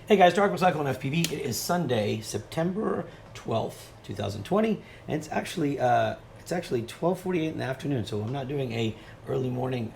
Hey guys, Dark with Cyclone FPV. It is Sunday, September 12th, 2020, and it's actually 12:48 in the afternoon. So I'm not doing a early morning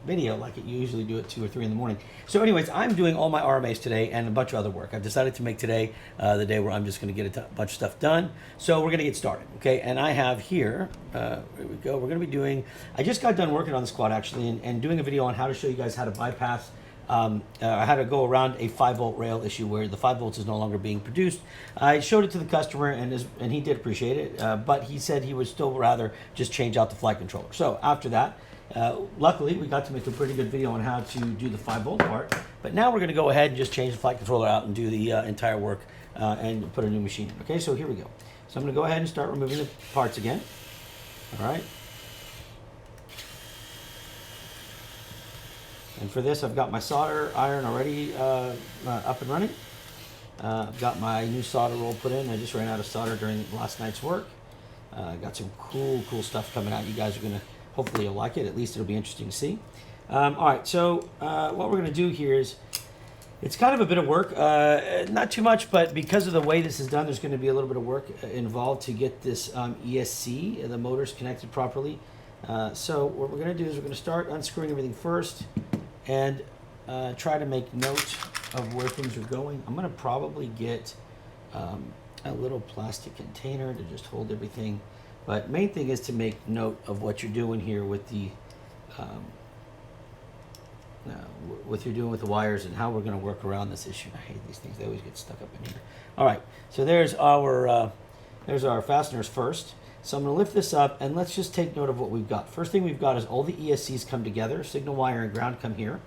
video like it usually do at 2 or 3 in the morning. So anyways, I'm doing all my RMAs today and a bunch of other work. I've decided to make today the day where I'm just going to get a bunch of stuff done. So we're going to get started, okay? And I have here, here we go. We're going to be doing, I just got done working on the squad actually and doing a video on how to show you guys how to bypass how to go around a 5-volt rail issue where the 5 volts is no longer being produced. I showed it to the customer and he did appreciate it, but he said he would still rather just change out the flight controller. So after that, luckily we got to make a pretty good video on how to do the 5-volt part, but now we're going to go ahead and just change the flight controller out and do the entire work and put a new machine in. Okay, so here we go. So I'm going to go ahead and start removing the parts again. All right. And for this, I've got my solder iron already up and running. I've got my new solder roll put in. I just ran out of solder during last night's work. Got some cool stuff coming out. You guys are going to, hopefully you'll like it. At least it'll be interesting to see. All right, so what we're going to do here is, it's kind of a bit of work. Not too much, but because of the way this is done, there's going to be a little bit of work involved to get this ESC, the motors, connected properly. So what we're going to do is we're going to start unscrewing everything first and try to make note of where things are going. I'm going to probably get a little plastic container to just hold everything. But main thing is to make note of what you're doing here with the what you're doing with the wires and how we're going to work around this issue. I hate these things; they always get stuck up in here. All right, so there's our fasteners first. So I'm going to lift this up and let's just take note of what we've got. First thing we've got is all the ESCs come together. Signal wire and ground come here.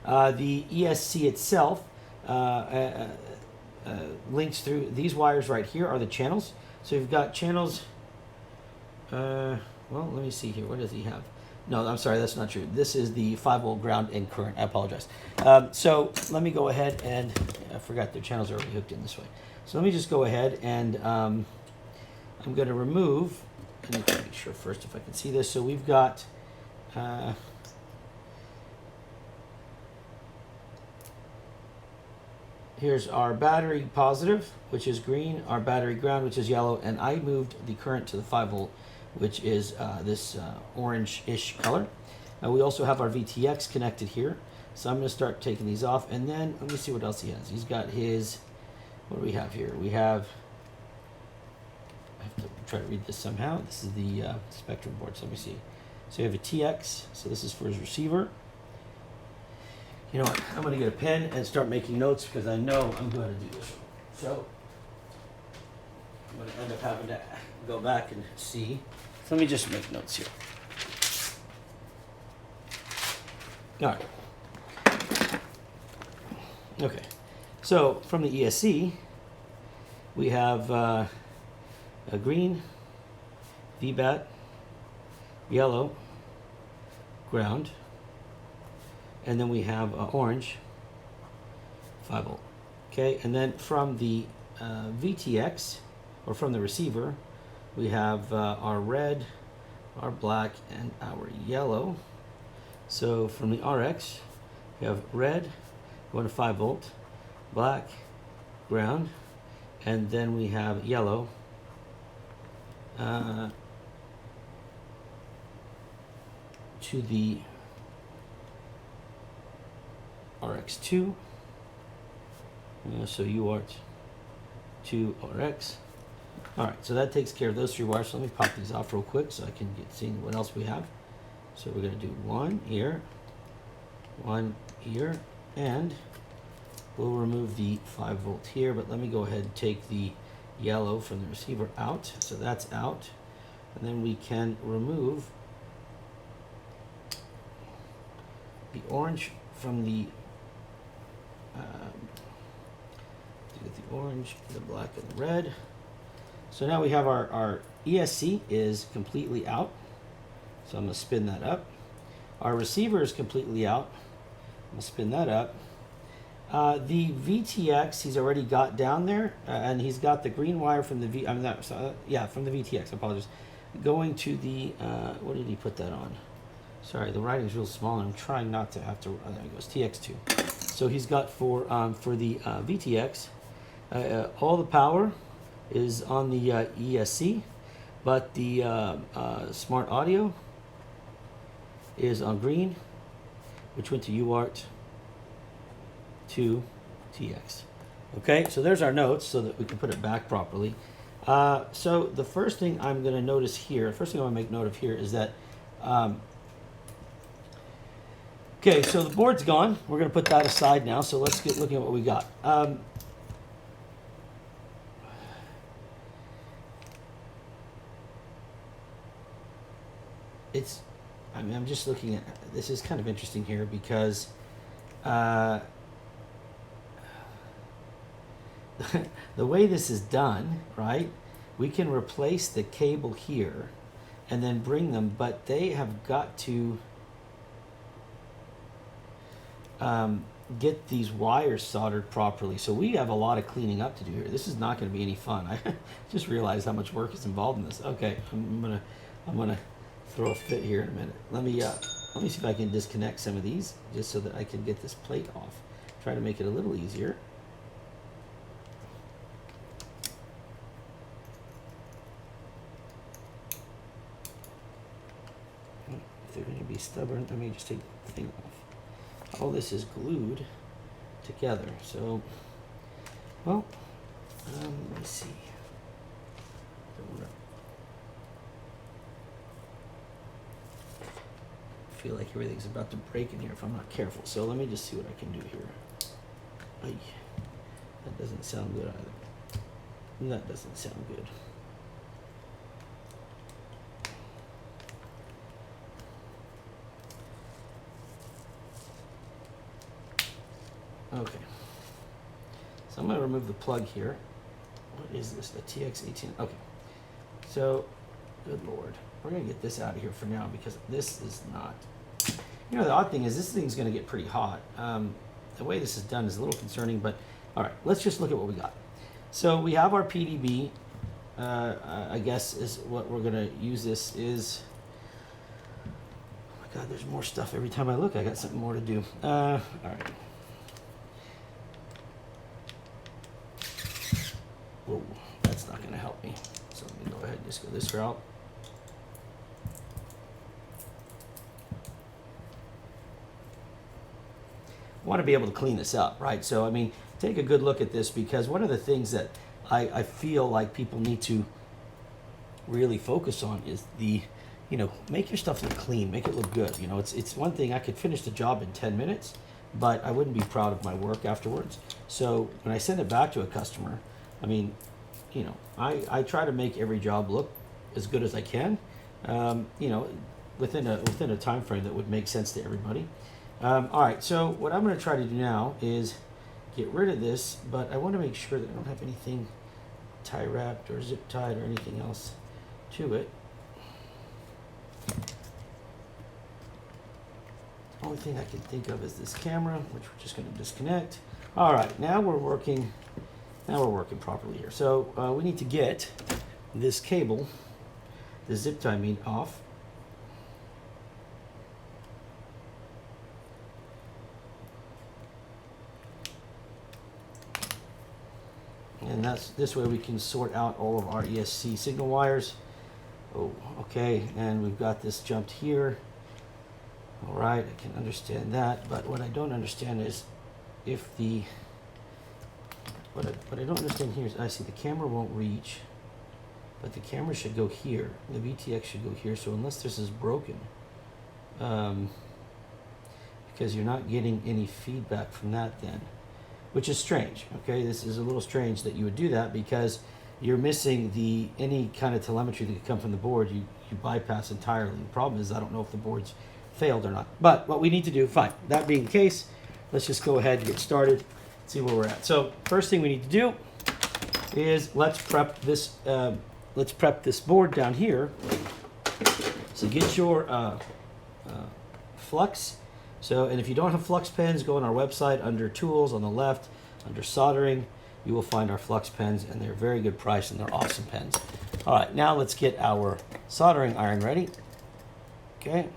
The ESC itself links through these wires right here are the channels. So you've got channels. Well, let me see here. What does he have? No, I'm sorry, that's not true. This is the 5-volt ground and current. I apologize. So let me go ahead and I forgot the channels are already hooked in this way. So let me just go ahead and I'm going to remove. I need to make sure first if I can see this. So we've got here's our battery positive, which is green, our battery ground, which is yellow, and I moved the current to the 5-volt, which is this orange-ish color. We also have our VTX connected here. So I'm going to start taking these off, and then let me see what else he has. He's got his, what do we have here? We have, I have to try to read this somehow. This is the spectrum board, so let me see. So you have a TX, so this is for his receiver. You know what, I'm going to get a pen and start making notes because I know I'm going to do this. So I'm going to end up having to go back and see. So let me just make notes here. All right. Okay. So from the ESC, we have a green, VBAT, yellow, ground, and then we have orange, 5-volt. Okay, and then from the VTX, or from the receiver, we have our red, our black, and our yellow. So from the RX, we have red going to 5-volt, black, ground, and then we have yellow to the RX2. So UART to RX. All right, so that takes care of those 3 wires. So let me pop these off real quick so I can get seeing what else we have. So we're going to do one here, and we'll remove the 5-volt here. But let me go ahead and take the yellow from the receiver out. So that's out, and then we can remove the orange from the orange, the black, and the red. So now we have our ESC is completely out. So I'm going to spin that up. Our receiver is completely out. I'm going to spin that up. The VTX he's already got down there, and he's got the green wire from the from the VTX. I apologize. Going to the what did he put that on? Sorry, the writing's real small, and I'm trying not to have to. Oh, there it goes. TX2. So he's got for the VTX, all the power is on the ESC, but the smart audio is on green, which went to UART to TX. Okay, so there's our notes so that we can put it back properly. So the first thing I'm going to notice here, first thing I want to make note of here is that, okay, so the board's gone. We're going to put that aside now, so let's get looking at what we got. I'm just looking at, this is kind of interesting here because the way this is done, right, we can replace the cable here and then bring them, but they have got to get these wires soldered properly. So we have a lot of cleaning up to do here. This is not going to be any fun. I just realized how much work is involved in this. Okay, I'm gonna throw a fit here in a minute. Let me see if I can disconnect some of these just so that I can get this plate off. Try to make it a little easier. If they're going to be stubborn, let me just take the thing off. All this is glued together. So, well, let me see. I feel like everything's about to break in here if I'm not careful. So let me just see what I can do here. Ay, that doesn't sound good either. That doesn't sound good. Okay. So I'm going to remove the plug here. What is this? The TX18. Okay. So, good Lord. We're going to get this out of here for now because this is not... You know, the odd thing is this thing's going to get pretty hot. The way this is done is a little concerning, but all right, let's just look at what we got. So we have our PDB. I guess is what we're going to use this is... Oh my God, there's more stuff every time I look. I got something more to do. All right. Whoa, that's not going to help me. So let me go ahead and just go this route. Want to be able to clean this up, right? So, I mean, take a good look at this because one of the things that I feel like people need to really focus on is the, you know, make your stuff look clean, make it look good. You know, it's one thing, I could finish the job in 10 minutes, but I wouldn't be proud of my work afterwards. So when I send it back to a customer, I mean, you know, I try to make every job look as good as I can, you know, within a time frame that would make sense to everybody. All right, so what I'm going to try to do now is get rid of this, but I want to make sure that I don't have anything tie wrapped or zip tied or anything else to it. The only thing I can think of is this camera, which we're just going to disconnect. All right, now we're working properly here. So we need to get this cable, the zip tie mean, off. And that's this way we can sort out all of our ESC signal wires. Oh, okay, and we've got this jumped here. All right, I can understand that, but what I don't understand is if the, what I don't understand here is I see the camera won't reach, but the camera should go here. The VTX should go here, so unless this is broken, because you're not getting any feedback from that then. Which is strange, okay? This is a little strange that you would do that because you're missing any kind of telemetry that could come from the board. You bypass entirely. The problem is I don't know if the board's failed or not. But what we need to do, fine. That being the case, let's just go ahead and get started, see where we're at. So first thing we need to do is let's prep this board down here. So get your flux. So, and if you don't have flux pens, go on our website under tools on the left, under soldering, you will find our flux pens, and they're very good price and they're awesome pens. All right, now let's get our soldering iron ready. Okay.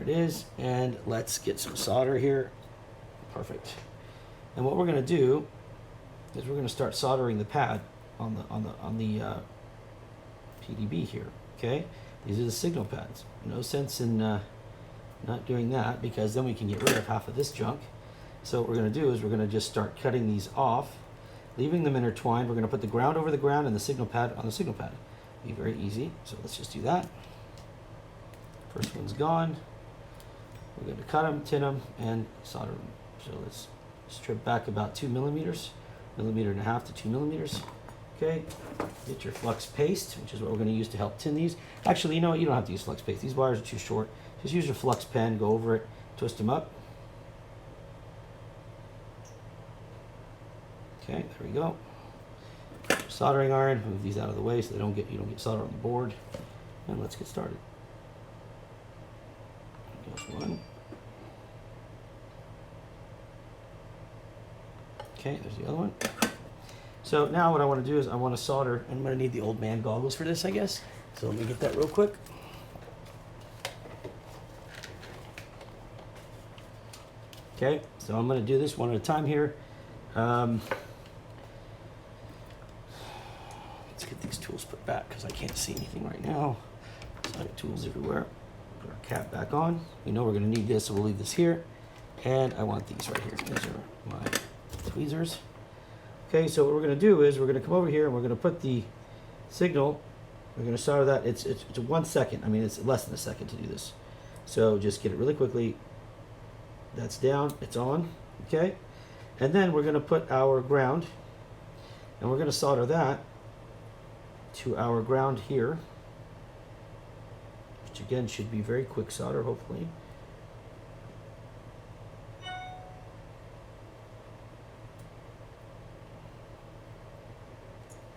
it is. And let's get some solder here. Perfect. And what we're going to do is we're going to start soldering the pad on the PDB here. Okay, these are the signal pads. No sense in not doing that, because then we can get rid of half of this junk. So what we're going to do is we're going to just start cutting these off, leaving them intertwined. We're going to put the ground over the ground and the signal pad on the signal pad. Be very easy. So let's just do that. First one's gone. We're going to cut them, tin them, and solder them. So let's strip back about 2 millimeters, 1.5 millimeters to 2 millimeters. Okay, get your flux paste, which is what we're going to use to help tin these. Actually, you know what? You don't have to use flux paste. These wires are too short. Just use your flux pen, go over it, twist them up. Okay, there we go. Soldering iron. Move these out of the way so you don't get solder on the board. And let's get started. There's one. Okay, there's the other one. So now what I want to do is I want to solder, and I'm going to need the old man goggles for this, I guess. So let me get that real quick. Okay, so I'm going to do this one at a time here. Let's get these tools put back because I can't see anything right now. So I got tools everywhere. Put our cap back on. We know we're going to need this, so we'll leave this here. And I want these right here. These are my tweezers. Okay, so what we're going to do is we're going to come over here and we're going to put the signal. We're going to solder that. It's 1 second. I mean, it's less than a second to do this. So just get it really quickly. That's down. It's on. Okay, and then we're going to put our ground, and we're going to solder that to our ground here, which again should be very quick solder, hopefully.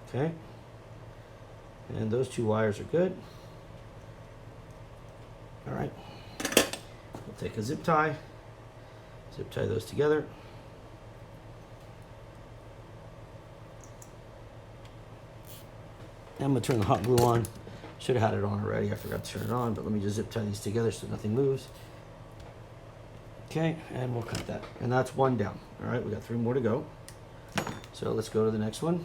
Okay, and those two wires are good. All right, we'll take a zip tie those together. I'm gonna turn the hot glue on. Should have had it on already. I forgot to turn it on, but let me just zip tie these together so nothing moves. Okay, and we'll cut that. And that's one down. All right, we got 3 more to go. So let's go to the next one.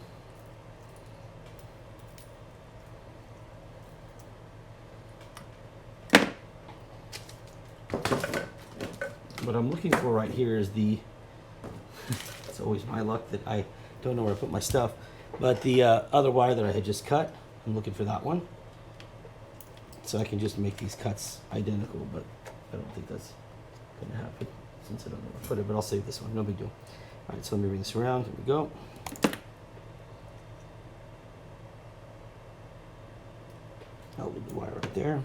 What I'm looking for right here is the, it's always my luck that I don't know where to put my stuff, but the other wire that I had just cut, I'm looking for that one. So I can just make these cuts identical, but I don't think that's going to happen since I don't know where to put it, but I'll save this one, no big deal. All right, so let me bring this around, here we go. I'll leave the wire right there.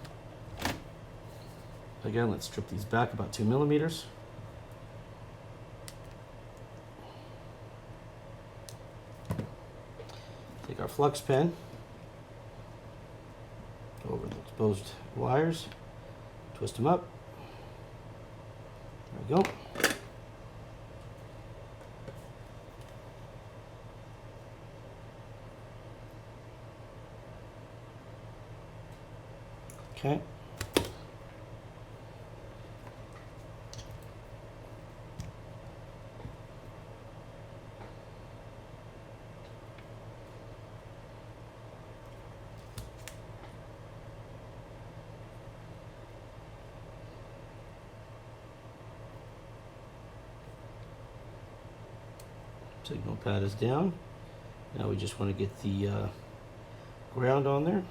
Again, let's strip these back about 2 millimeters. Take our flux pen over the exposed wires, twist them up. There we go. Okay. Signal pad is down. Now we just want to get the ground on there.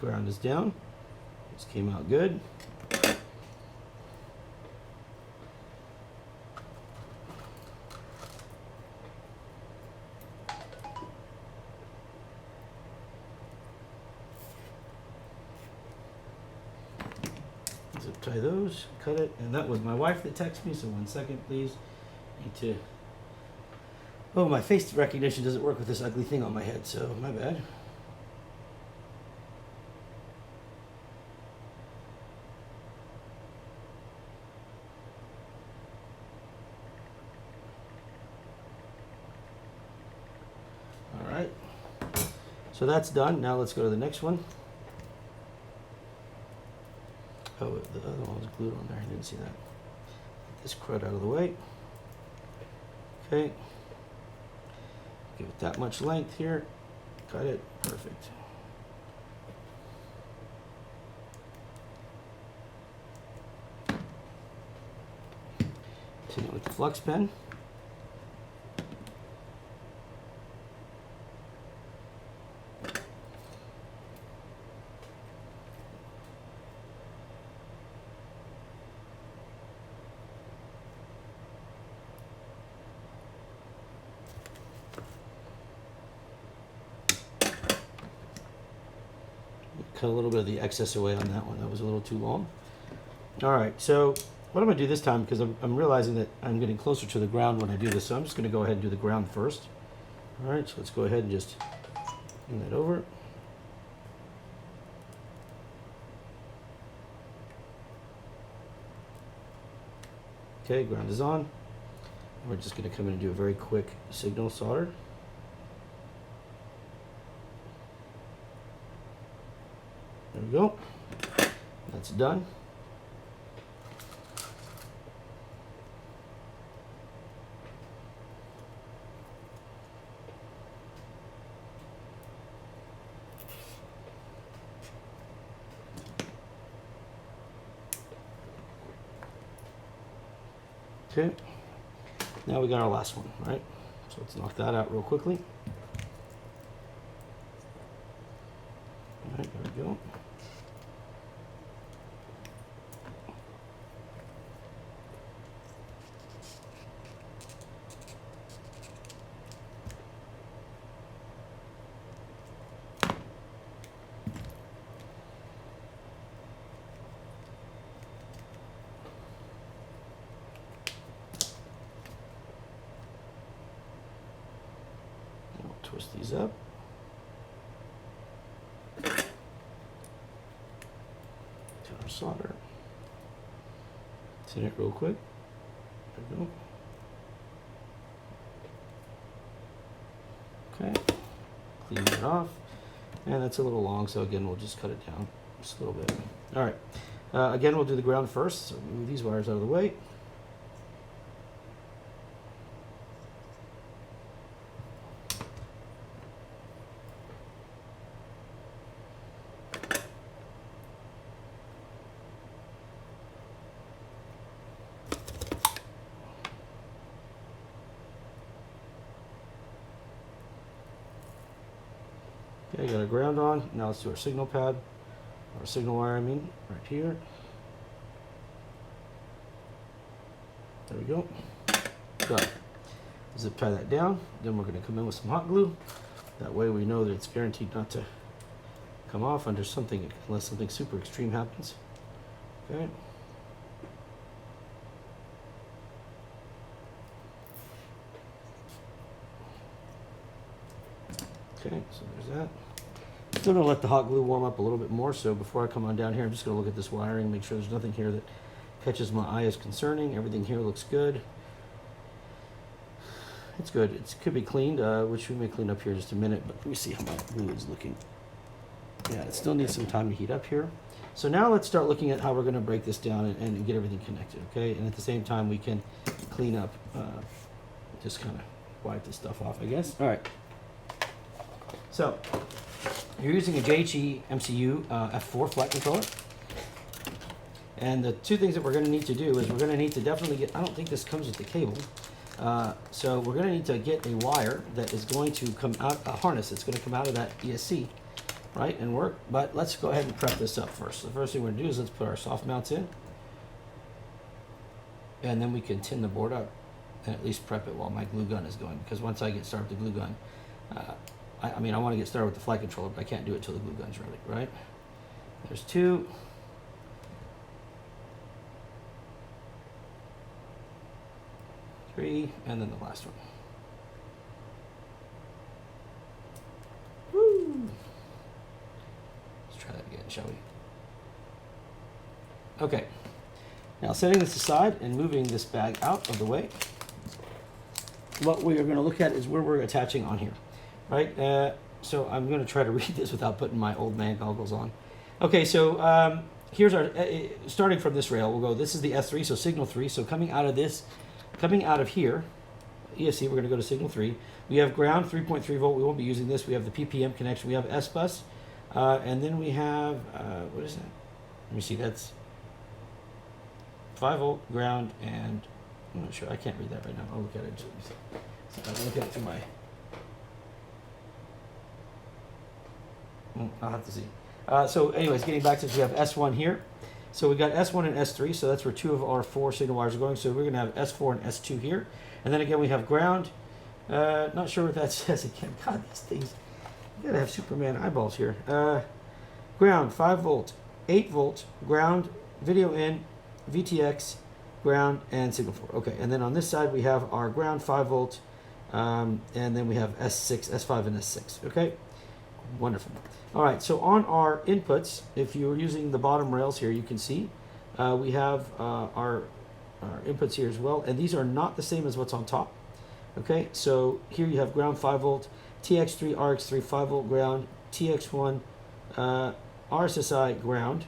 Ground is down. This came out good. Zip tie those, cut it, and that was my wife that texted me, so 1 second please. Need to, oh, my face recognition doesn't work with this ugly thing on my head, so my bad. So that's done. Now let's go to the next one. Oh, the other one was glued on there. I didn't see that. Get this crud out of the way. Okay. Give it that much length here. Cut it. Perfect. Continue with the flux pen. Cut a little bit of the excess away on that one. That was a little too long. All right, so what I'm going to do this time, because I'm realizing that I'm getting closer to the ground when I do this, so I'm just going to go ahead and do the ground first. All right, so let's go ahead and just bring that over. Okay, ground is on. We're just going to come in and do a very quick signal solder. There we go. That's done. Okay. Now we got our last one, right? So let's knock that out real quickly. All right, there we go. Twist these up. To our solder. Tin it real quick. There we go. Okay. Clean that off. And that's a little long, so again, we'll just cut it down just a little bit. All right. Again, we'll do the ground first. So move these wires out of the way. Okay, got our ground on. Now let's do our signal pad, our signal wire, I mean, right here. There we go. Done. Zip tie that down. Then we're going to come in with some hot glue. That way we know that it's guaranteed not to come off under something, unless something super extreme happens. Okay. Okay, so there's that. Still gonna let the hot glue warm up a little bit more, so before I come on down here, I'm just gonna look at this wiring, make sure there's nothing here that catches my eye as concerning. Everything here looks good. It's good. It could be cleaned, which we may clean up here in just a minute, but let me see how my glue is looking. Yeah, it still needs some time to heat up here. So now let's start looking at how we're gonna break this down and get everything connected, okay? And at the same time, we can clean up, just kind of wipe this stuff off, I guess. All right. So, you're using a JHEMCU F4 flight controller. And the two things that we're going to need to do is we're going to need to definitely get, I don't think this comes with the cable. So we're going to need to get a wire that is going to come out, a harness that's going to come out of that ESC, right, and work. But let's go ahead and prep this up first. The first thing we're going to do is let's put our soft mounts in. And then we can tin the board up and at least prep it while my glue gun is going. Because once I get started with the glue gun, I mean, I want to get started with the flight controller, but I can't do it until the glue gun's ready, right? There's two. 3, and then the last one. Woo! Let's try that again, shall we? Okay. Now, setting this aside and moving this bag out of the way, what we are going to look at is where we're attaching on here. Right, so I'm going to try to read this without putting my old man goggles on. Okay, so here's our, starting from this rail, we'll go, this is the S3, so signal 3. So coming out of here, ESC, we're going to go to signal 3. We have ground, 3.3 volt. We won't be using this. We have the PPM connection. We have S-bus. And then we have, what is that? Let me see, that's 5 volt ground, and I'm not sure. I can't read that right now. I'll look at it. I'll look at it through my, I'll have to see. So anyways, getting back to this, we have S1 here. So we got S1 and S3, so that's where 2 of our 4 signal wires are going. So we're going to have S4 and S2 here. And then again, we have ground. Not sure what that says again. God, these things, you gotta have Superman eyeballs here. Ground, 5 volt, 8 volt, ground, video in, VTX, ground, and signal 4. Okay, and then on this side, we have our ground, 5 volt, and then we have S6, S5, and S6. Okay, wonderful. All right, so on our inputs, if you're using the bottom rails here, you can see we have our inputs here as well, and these are not the same as what's on top. Okay, so here you have ground 5 volt, TX3, RX3, 5 volt ground, TX1, RSSI ground.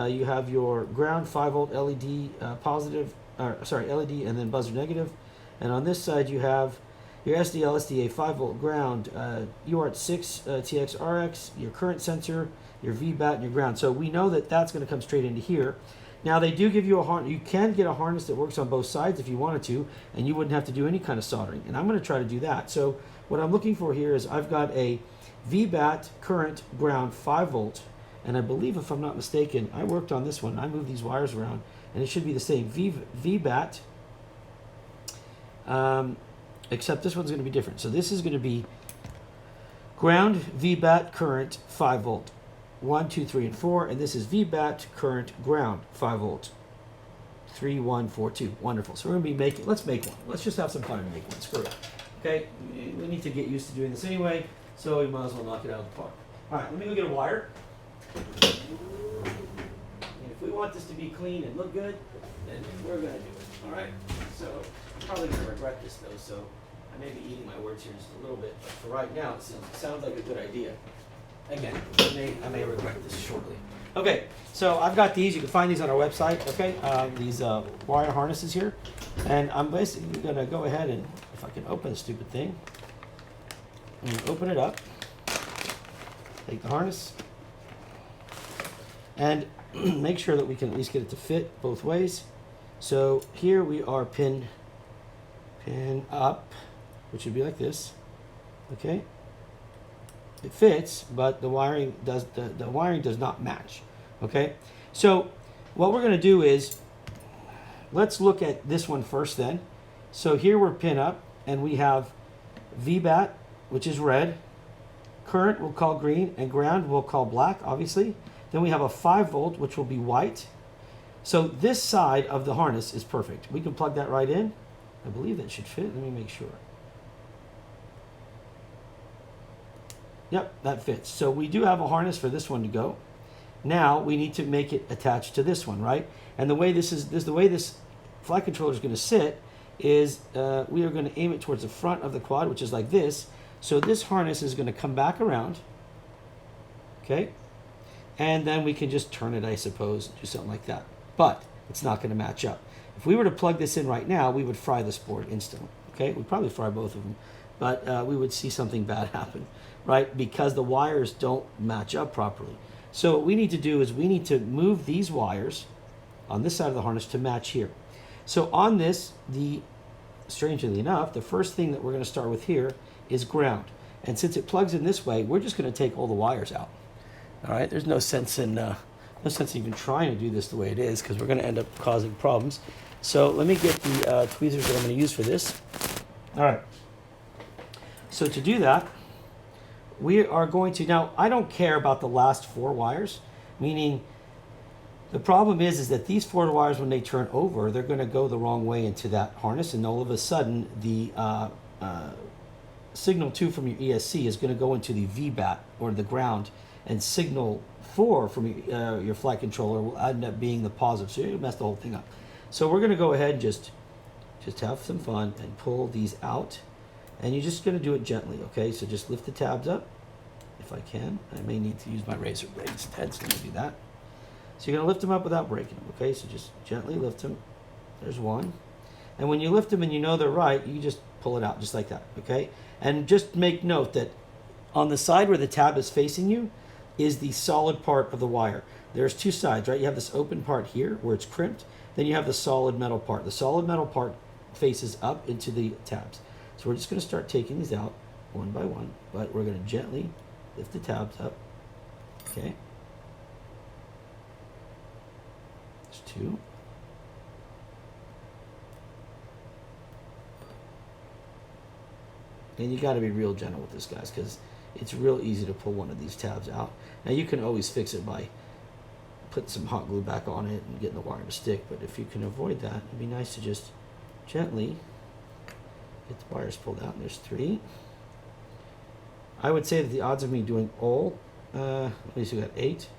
You have your ground 5 volt LED positive, LED and then buzzer negative. And on this side you have your SDL, SDA 5 volt ground, UART 6 TX RX, your current sensor, your VBAT, and your ground. So we know that that's going to come straight into here. Now they do give you a harness. You can get a harness that works on both sides if you wanted to, and you wouldn't have to do any kind of soldering. And I'm going to try to do that. So what I'm looking for here is I've got a VBAT current ground 5 volt, and I believe, if I'm not mistaken, I worked on this one. I moved these wires around, and it should be the same VBAT, except this one's going to be different. So this is going to be ground VBAT current 5 volt. 1, 2, 3, and 4, and this is VBAT current ground 5 volt. 3, 1, 4, 2. Wonderful. So we're gonna be making. Let's make one. Let's just have some fun and make one. Screw it. Okay. We need to get used to doing this anyway, so we might as well knock it out of the park. All right. Let me go get a wire. And if we want this to be clean and look good, then we're gonna do it. All right. So I'm probably gonna regret this though. So I may be eating my words here just a little bit, but for right now, it sounds like a good idea. Again, I may regret this shortly. Okay, so I've got these. You can find these on our website. Okay, these wire harnesses here, and I'm basically going to go ahead and, if I can open the stupid thing, I'm going to open it up. Take the harness, and make sure that we can at least get it to fit both ways. So here we are pin up, which would be like this. Okay. It fits, but the wiring does not match. Okay, so what we're going to do is let's look at this one first. Then, so here we're pin up, and we have VBAT, which is red, current we'll call green, and ground we'll call black, obviously. Then we have a 5 volt, which will be white. So this side of the harness is perfect. We can plug that right in. I believe that should fit. Let me make sure. Yep, that fits. So we do have a harness for this one to go. Now we need to make it attached to this one, right? And the way the way this flight controller is going to sit is we are going to aim it towards the front of the quad, which is like this. So this harness is going to come back around, okay? And then we can just turn it, I suppose, do something like that. But it's not going to match up. If we were to plug this in right now, we would fry this board instantly, okay? We'd probably fry both of them, but we would see something bad happen, right? Because the wires don't match up properly. So what we need to do is we need to move these wires on this side of the harness to match here. So on this, strangely enough, the first thing that we're going to start with here is ground. And since it plugs in this way, we're just going to take all the wires out. All right, there's no sense in even trying to do this the way it is, because we're going to end up causing problems. So let me get the tweezers that I'm going to use for this. All right. So to do that, we are going to, now I don't care about the last 4 wires, meaning the problem is that these 4 wires, when they turn over, they're going to go the wrong way into that harness, and all of a sudden the signal 2 from your ESC is going to go into the VBAT, or the ground, and signal 4 from your flight controller will end up being the positive, so you mess the whole thing up. So we're going to go ahead and just have some fun and pull these out. And you're just going to do it gently, okay? So just lift the tabs up, if I can. I may need to use my razor blade instead, so I'm going to do that. So you're going to lift them up without breaking them, okay? So just gently lift them. There's one. And when you lift them and you know they're right, you just pull it out just like that, okay? And just make note that on the side where the tab is facing you is the solid part of the wire. There's two sides, right? You have this open part here where it's crimped. Then you have the solid metal part. The solid metal part faces up into the tabs. So we're just going to start taking these out one by one, but we're going to gently lift the tabs up, okay? There's two. And you got to be real gentle with this, guys, because it's real easy to pull one of these tabs out. Now you can always fix it by putting some hot glue back on it and getting the wire to stick, but if you can avoid that, it'd be nice to just gently get the wires pulled out. And there's three. I would say that the odds of me doing all, at least we got eight,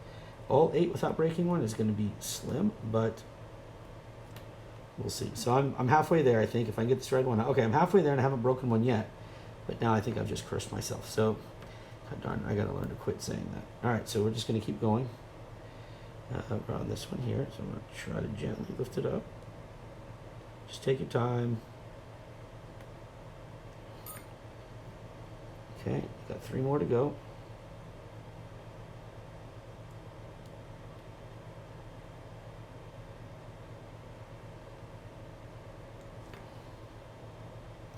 all eight without breaking one is going to be slim, but we'll see. So I'm halfway there, I think, if I can get this red one out. Okay, I'm halfway there and I haven't broken one yet, but now I think I've just cursed myself. So, darn, I got to learn to quit saying that. All right, so we're just going to keep going around this one here. So I'm going to try to gently lift it up. Just take your time. Okay, got three more to go.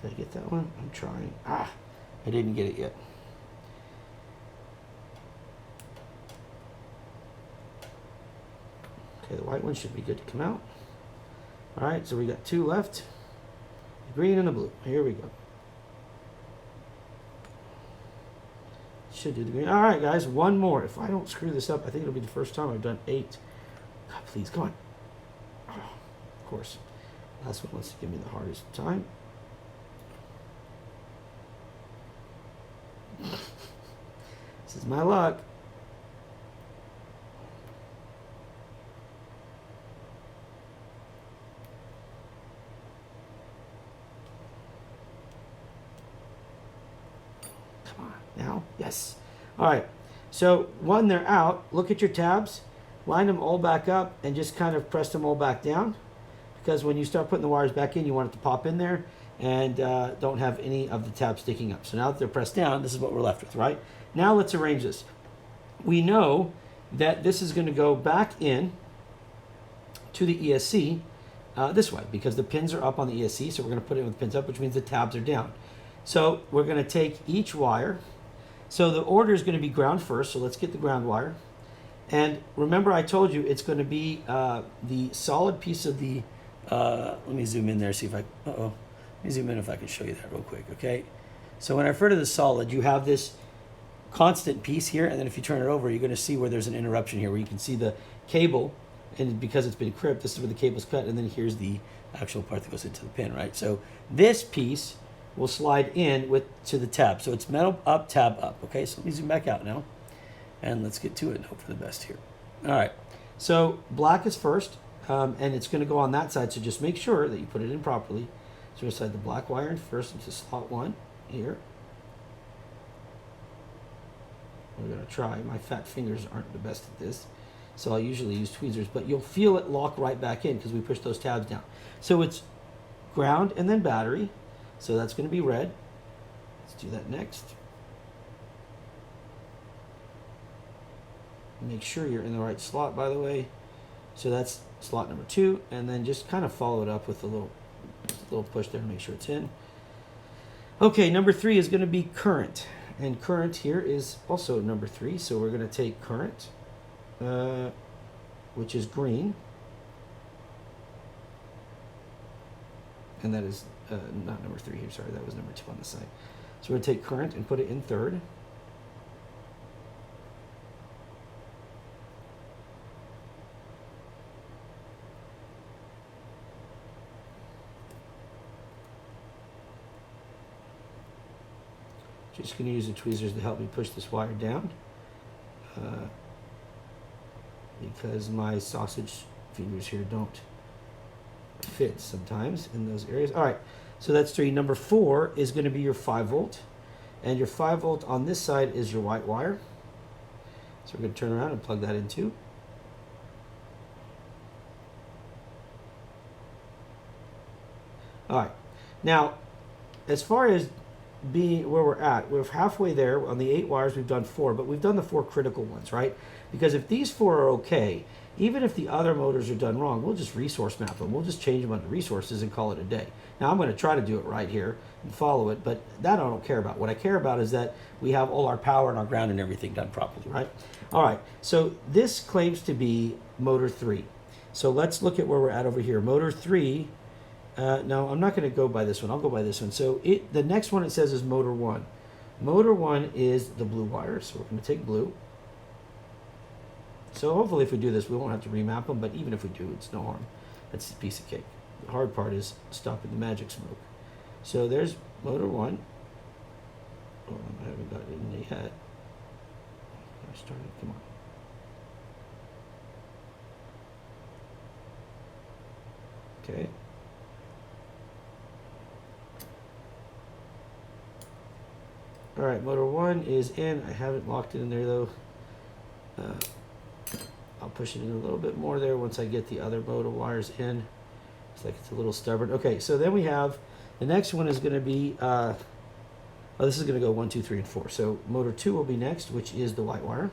Did I get that one? I'm trying. I didn't get it yet. Okay, the white one should be good to come out. All right, so we got two left. The green and the blue. Here we go. Should do the green. All right, guys, one more. If I don't screw this up, I think it'll be the first time I've done 8. God, please, come on. Oh, of course. Last one wants to give me the hardest time. This is my luck. Come on, now, yes. All right, so when they're out, look at your tabs, line them all back up, and just kind of press them all back down, because when you start putting the wires back in, you want it to pop in there, and don't have any of the tabs sticking up. So now that they're pressed down, this is what we're left with, right? Now let's arrange this. We know that this is going to go back in to the ESC this way, because the pins are up on the ESC, so we're going to put it with pins up, which means the tabs are down. So we're going to take each wire. So the order is going to be ground first, so let's get the ground wire. And remember I told you it's going to be the solid piece of the, let me zoom in there, see if I, let me zoom in if I can show you that real quick, okay? So when I refer to the solid, you have this constant piece here, and then if you turn it over, you're going to see where there's an interruption here, where you can see the cable, and because it's been crimped, this is where the cable's cut, and then here's the actual part that goes into the pin, right? So this piece will slide in to the tab. So it's metal up, tab up, okay? So let me zoom back out now, and let's get to it and hope for the best here. All right, so black is first, and it's going to go on that side, so just make sure that you put it in properly. So we'll slide the black wire in first into slot 1 here. We're going to try. My fat fingers aren't the best at this, so I'll usually use tweezers, but you'll feel it lock right back in because we push those tabs down. So it's ground and then battery, so that's going to be red. Let's do that next. Make sure you're in the right slot, by the way. So that's slot number 2, and then just kind of follow it up with a little push there to make sure it's in. Okay, number 3 is going to be current. And current here is also number 3, so we're going to take current, which is green, and that is not number 3 here, sorry, that was number 2 on the side. So we're going to take current and put it in third. Just going to use the tweezers to help me push this wire down because my sausage fingers here don't fit sometimes in those areas. All right, so that's 3. Number 4 is going to be your 5 volt, And your 5 volt on this side is your white wire. So we're going to turn around and plug that in too. All right. Now, as far as being where we're halfway there. On the 8 wires, we've done 4, but we've done the 4 critical ones, right? Because if these 4 are okay, even if the other motors are done wrong, we'll just resource map them. We'll just change them under resources and call it a day. Now, I'm going to try to do it right here and follow it, but that I don't care about. What I care about is that we have all our power and our ground and everything done properly, right? All right, so this claims to be motor 3. So let's look at where we're at over here. Motor 3, no, I'm not going to go by this one. I'll go by this one. So the next one it says is motor 1. Motor 1 is the blue wire, so we're going to take blue. So hopefully if we do this, we won't have to remap them, but even if we do, it's no harm. That's a piece of cake. The hard part is stopping the magic smoke. So there's motor 1. Oh, I haven't got it in there yet. I started, come on. Okay. All right, motor 1 is in. I haven't locked it in there though. I'll push it in a little bit more there once I get the other motor wires in. It's like it's a little stubborn. Okay, so then we have, the next one is going to be, oh, this is going to go 1, 2, 3, and 4. So motor 2 will be next, which is the white wire.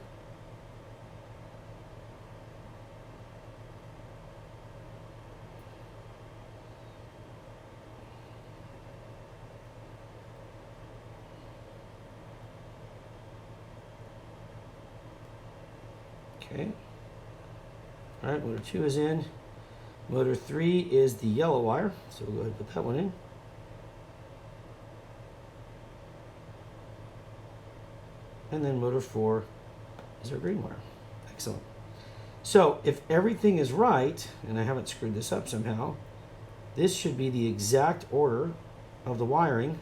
Okay. All right, motor 2 is in. Motor 3 is the yellow wire, so we'll go ahead and put that one in. And then motor 4 is our green wire. Excellent. So if everything is right, and I haven't screwed this up somehow, this should be the exact order of the wiring.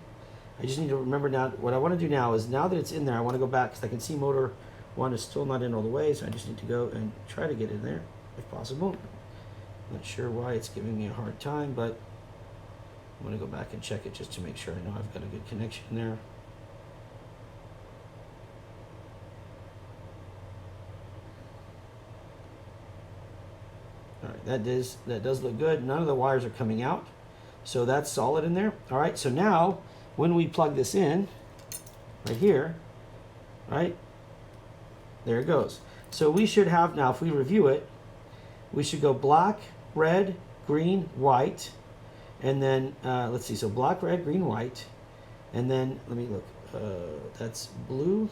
I just need to remember now, what I want to do now is, now that it's in there, I want to go back because I can see motor 1 is still not in all the way, so I just need to go and try to get in there if possible. Not sure why it's giving me a hard time, but I'm going to go back and check it just to make sure I know I've got a good connection there. All right, that does look good. None of the wires are coming out, so that's solid in there. All right, so now when we plug this in right here, right, there it goes. So we should have now, if we review it, we should go black, red, green, white, and then let's see. So black, red, green, white, and then let me look. That's blue,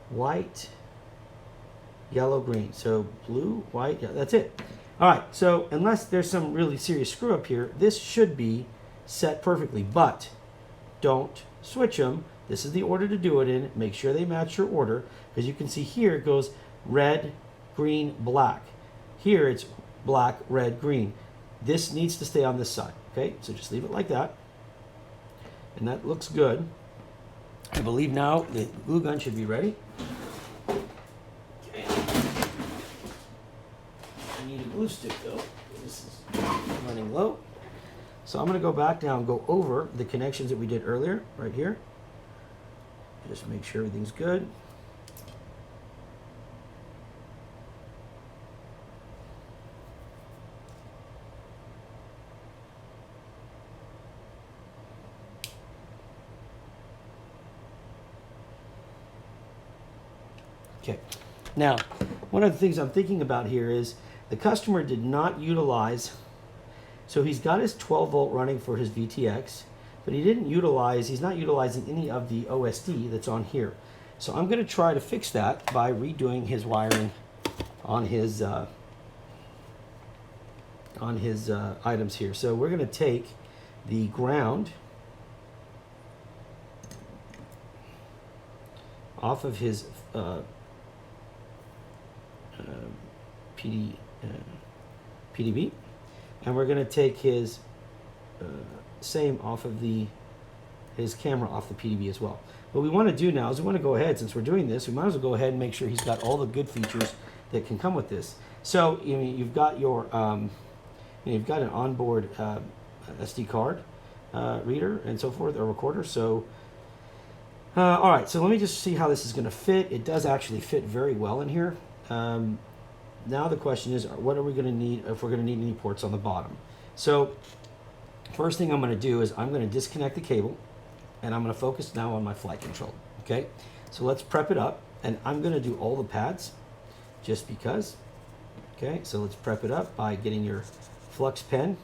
white, yellow, green. So blue, white, yeah, that's it. All right. So unless there's some really serious screw up here, this should be set perfectly. But don't switch them. This is the order to do it in. Make sure they match your order, because you can see here it goes red, green, black. Here it's black, red, green. This needs to stay on this side, okay? So just leave it like that. And that looks good. I believe now the glue gun should be ready. Okay. I need a glue stick though. This is running low. So I'm gonna go back now and go over the connections that we did earlier, right here. Just make sure everything's good. Okay, now one of the things I'm thinking about here is the customer did not utilize, so he's got his 12 volt running for his VTX, but he's not utilizing any of the OSD that's on here. So I'm going to try to fix that by redoing his wiring on his items here. So we're going to take the ground off of his PDB, and we're going to take his same off of his camera off the PDB as well. What we want to do now is we want to go ahead, since we're doing this, we might as well go ahead and make sure he's got all the good features that can come with this. So you've got your you've got an onboard SD card reader and so forth, or recorder. So All right, so let me just see how this is going to fit. It does actually fit very well in here. Now the question is, what are we going to need if we're going to need any ports on the bottom? So first thing I'm going to do is I'm going to disconnect the cable, and I'm going to focus now on my flight control. Okay, so let's prep it up, and I'm going to do all the pads just because. Okay, so let's prep it up by getting your flux pen.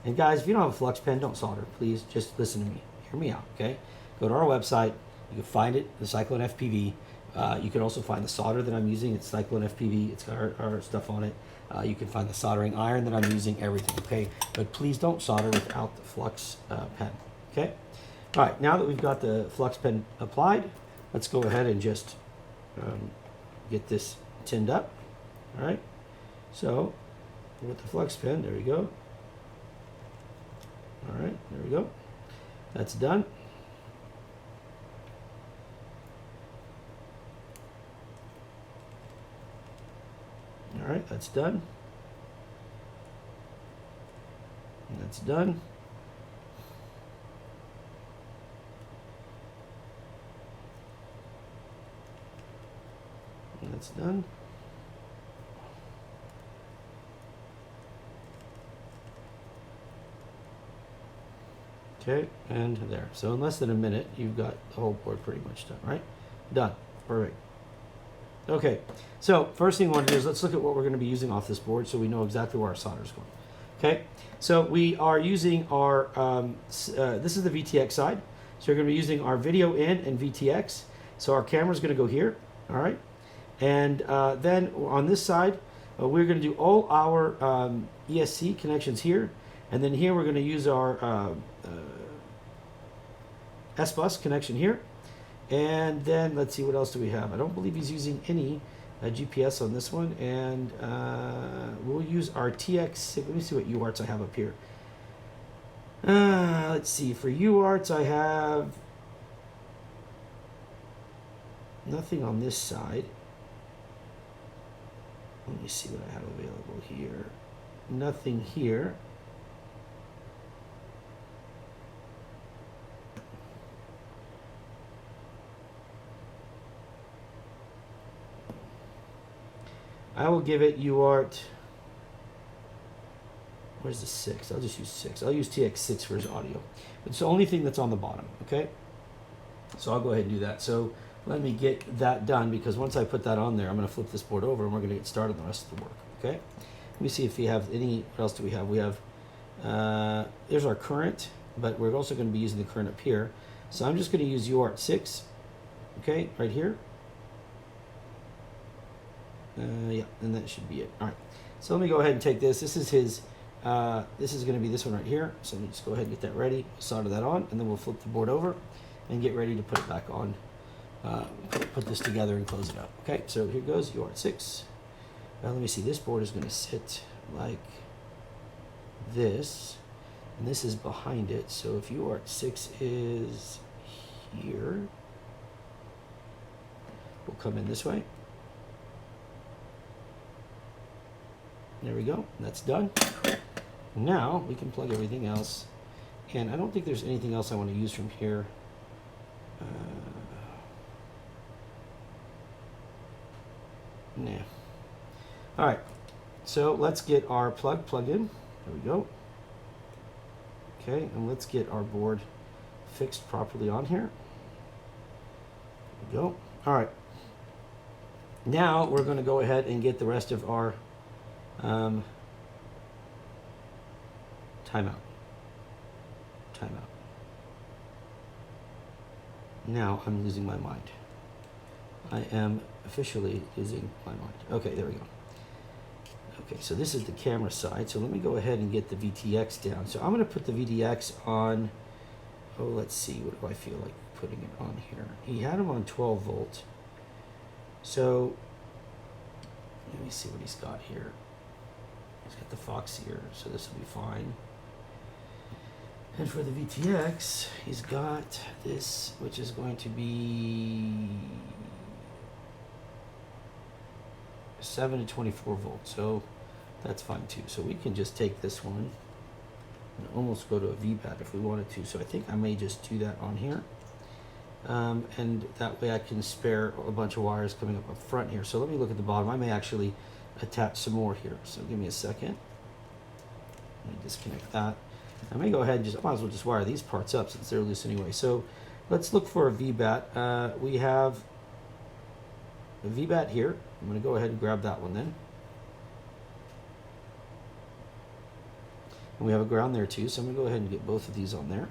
And guys, if you don't have a flux pen, don't solder. Please just listen to me. Hear me out, okay? Go to our website. You can find it, the Cyclone FPV. You can also find the solder that I'm using. It's Cyclone FPV. It's got our stuff on it. You can find the soldering iron that I'm using, everything, okay? But please don't solder without the flux pen, okay? All right, now that we've got the flux pen applied, let's go ahead and just get this tinned up, all right? So with the flux pen, there we go. All right, there we go. That's done. All right, that's done. And that's done. And that's done. Okay, and there. So in less than a minute, you've got the whole board pretty much done, right? Done. Perfect. Okay, so first thing I want to do is let's look at what we're going to be using off this board so we know exactly where our solder is going. Okay, so we are using our, this is the VTX side. So we're going to be using our video in and VTX. So our camera is going to go here, all right? And then on this side, we're going to do all our ESC connections here. And then here we're going to use our S-Bus connection here. And then let's see, what else do we have? I don't believe he's using any GPS on this one. And we'll use our TX. Let me see what UARTs I have up here. Let's see, for UARTs I have nothing on this side. Let me see what I have available here. Nothing here. I will give it UART. Where's the 6? I'll just use 6. I'll use TX6 for his audio. It's the only thing that's on the bottom, okay? So I'll go ahead and do that. So let me get that done, because once I put that on there, I'm going to flip this board over and we're going to get started on the rest of the work, okay? Let me see if we have any, what else do we have? We have, there's our current, but we're also going to be using the current up here. So I'm just going to use UART 6, okay, right here. Yeah, and that should be it. All right, so let me go ahead and take this. This is his, this is going to be this one right here. So let me just go ahead and get that ready, solder that on, and then we'll flip the board over and get ready to put it back on. Put this together and close it up. Okay, so here goes UART 6. Now let me see, this board is going to sit like this, and this is behind it. So if UART 6 is here, we'll come in this way. There we go, that's done. Now we can plug everything else, and I don't think there's anything else I want to use from here. Nah. All right, so let's get our plug in. There we go. Okay, and let's get our board fixed properly on here. There we go. All right. Now we're going to go ahead and get the rest of our timeout. Now I'm losing my mind. I am officially losing my mind. Okay, there we go. Okay, so this is the camera side. So let me go ahead and get the VTX down. So I'm going to put the VTX on, oh, let's see, what do I feel like putting it on here? He had him on 12 volt. So let me see what he's got here. He's got the Fox here, so this will be fine. And for the VTX, he's got this, which is going to be 7 to 24 volts, so that's fine too. So we can just take this one and almost go to a VPAD if we wanted to. So I think I may just do that on here. and that way I can spare a bunch of wires coming up front here. So let me look at the bottom. I may actually attach some more here. So give me a second. Let me disconnect that. I may go ahead and I might as well just wire these parts up since they're loose anyway. So let's look for a VBAT. We have a VBAT here. I'm going to go ahead and grab that one then. And we have a ground there too, so I'm going to go ahead and get both of these on there.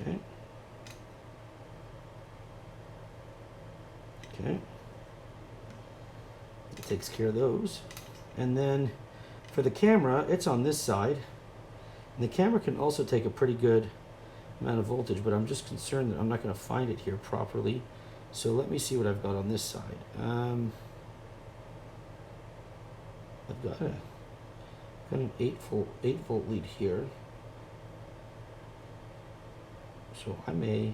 Okay. Okay. It takes care of those. And then for the camera, it's on this side. And the camera can also take a pretty good amount of voltage, but I'm just concerned that I'm not going to find it here properly. So let me see what I've got on this side. I've got an 8 volt lead here. So I may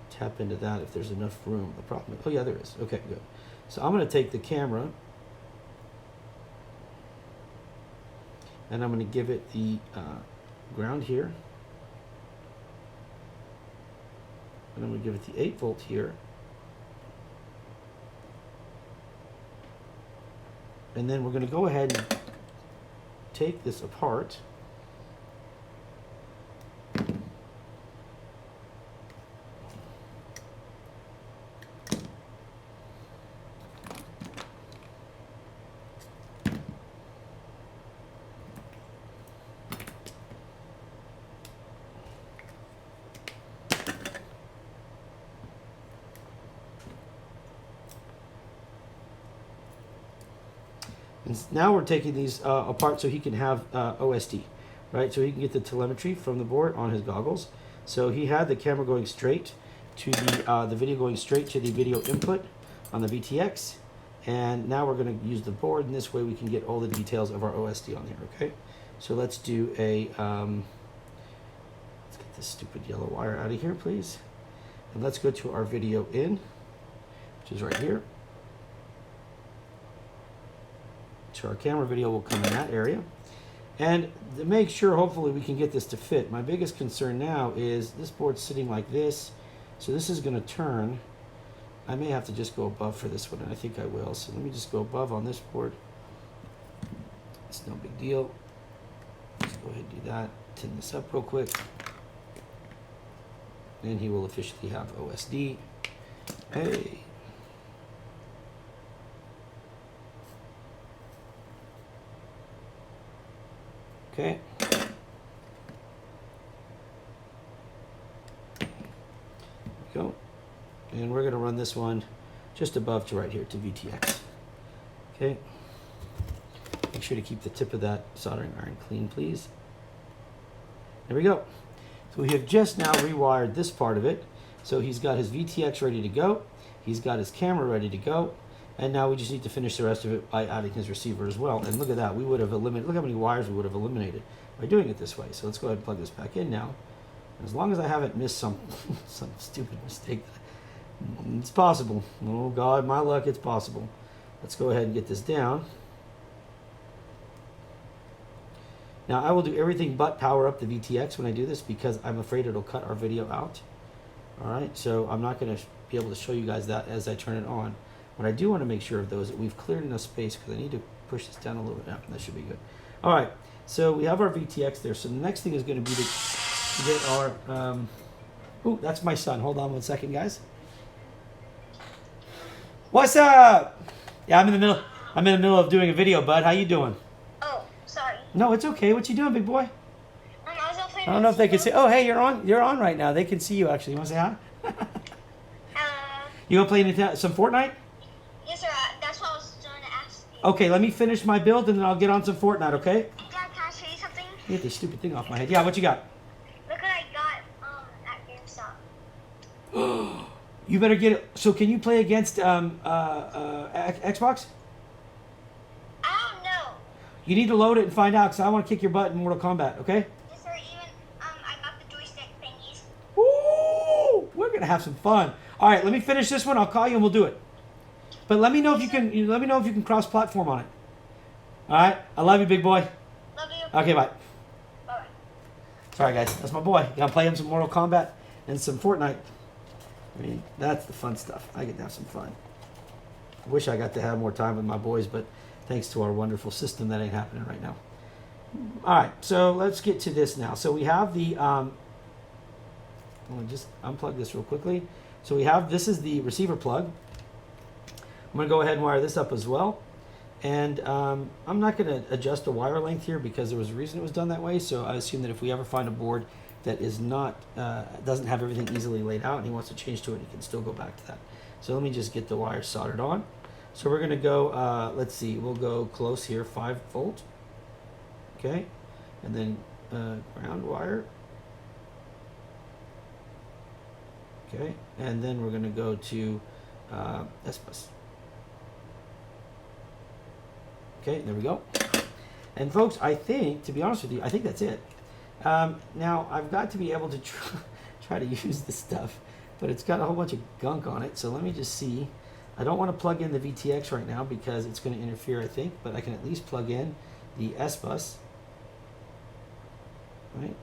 tap into that if there's enough room. The problem, oh yeah, there is. Okay, good. So I'm going to take the camera and I'm going to give it the ground here. And I'm going to give it the 8 volt here. And then we're going to go ahead and take this apart. And now we're taking these apart so he can have OSD, right? So he can get the telemetry from the board on his goggles. So he had the camera going straight to the video going straight to the video input on the VTX. And now we're going to use the board, and this way we can get all the details of our OSD on here, okay? So let's do a, let's get this stupid yellow wire out of here, please. And let's go to our video in, which is right here. So our camera video will come in that area. And to make sure, hopefully, we can get this to fit. My biggest concern now is this board's sitting like this. So this is going to turn. I may have to just go above for this one, and I think I will. So let me just go above on this board. It's no big deal. Let's go ahead and do that. Tin this up real quick. And he will officially have OSD. Hey. Okay. There we go. And we're going to run this one just above to right here to VTX. Okay. Make sure to keep the tip of that soldering iron clean, please. There we go. So we have just now rewired this part of it. So he's got his VTX ready to go. He's got his camera ready to go. And now we just need to finish the rest of it by adding his receiver as well. And look at that. We would have eliminated, look how many wires we would have eliminated by doing it this way. So let's go ahead and plug this back in now. As long as I haven't missed some stupid mistake. It's possible. Oh God, my luck, it's possible. Let's go ahead and get this down. Now I will do everything but power up the VTX when I do this because I'm afraid it'll cut our video out. All right, so I'm not going to be able to show you guys that as I turn it on. What I do want to make sure of though is that we've cleared enough space because I need to push this down a little bit. Now, that should be good. All right, so we have our VTX there. So the next thing is going to be to get our, ooh, that's my son. Hold on one second, guys. What's up? Yeah, I'm in the middle of doing a video, bud. How you doing? Oh, sorry. No, it's okay. What you doing, big boy? I don't know if they can see. Oh, hey, you're on. You're on right now. They can see you actually. You want to say hi? You gonna play some Fortnite? Yes, sir. That's what I was trying to ask you. Okay, let me finish my build and then I'll get on some Fortnite. Okay? Dad, can I show you something? Get this stupid thing off my head. Yeah, what you got? Look what I got at GameStop. You better get it. So can you play against Xbox? I don't know. You need to load it and find out because I want to kick your butt in Mortal Kombat. Okay? Yes, sir. Even I got the joystick thingies. Woo! We're gonna have some fun. All right, let me finish this one. I'll call you and we'll do it. But let me know if you can. Let me know if you can cross-platform on it. All right. I love you, big boy. Love you. Okay, bye. Bye. Sorry, guys. That's my boy. Gonna play him some Mortal Kombat and some Fortnite. I mean, that's the fun stuff. I get to have some fun. I wish I got to have more time with my boys, but thanks to our wonderful system, that ain't happening right now. All right, so let's get to this now. So we have the, I'm gonna just unplug this real quickly. So we have, this is the receiver plug. I'm gonna go ahead and wire this up as well. And I'm not gonna adjust the wire length here because there was a reason it was done that way. So I assume that if we ever find a board that is not, doesn't have everything easily laid out and he wants to change to it, he can still go back to that. So let me just get the wire soldered on. So we're gonna go, let's see, we'll go close here, 5 volt. Okay, and then ground wire. Okay, and then we're gonna go to S-bus. Okay, there we go. And folks, I think, to be honest with you, I think that's it. Now, I've got to be able to try to use this stuff, but it's got a whole bunch of gunk on it. So let me just see. I don't want to plug in the VTX right now because it's going to interfere, I think, but I can at least plug in the S-bus. Right?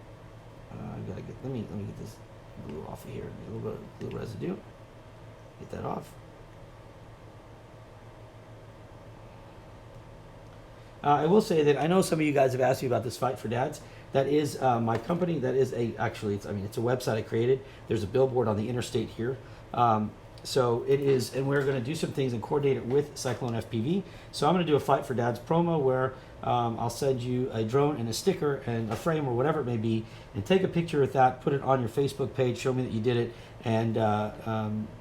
I've got to get, let me get this glue off of here. A little bit of glue residue. Get that off. I will say that I know some of you guys have asked me about this Fight for Dads. That is my company. That is actually, it's a website I created. There's a billboard on the interstate here. So it is, and we're going to do some things and coordinate it with Cyclone FPV. So I'm going to do a Fight for Dads promo where I'll send you a drone and a sticker and a frame or whatever it may be, and take a picture with that, put it on your Facebook page, show me that you did it, and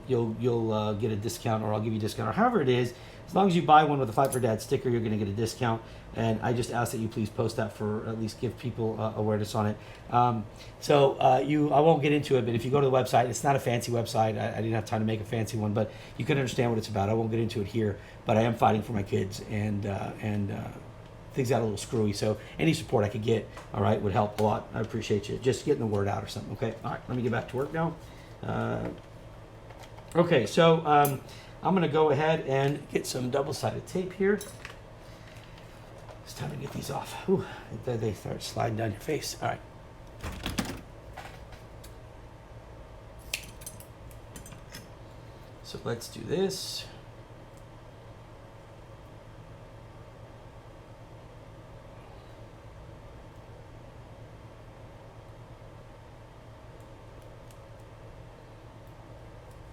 you'll get a discount, or I'll give you a discount, or however it is. As long as you buy one with a Fight for Dad sticker, you're going to get a discount. And I just ask that you please post that for at least give people awareness on it. I won't get into it, but if you go to the website, it's not a fancy website. I didn't have time to make a fancy one, but you can understand what it's about. I won't get into it here, but I am fighting for my kids, and things got a little screwy. So any support I could get, all right, would help a lot. I appreciate you just getting the word out or something. Okay, all right, let me get back to work now. Okay, so I'm going to go ahead and get some double-sided tape here. It's time to get these off. Ooh, they start sliding down your face. All right. So let's do this.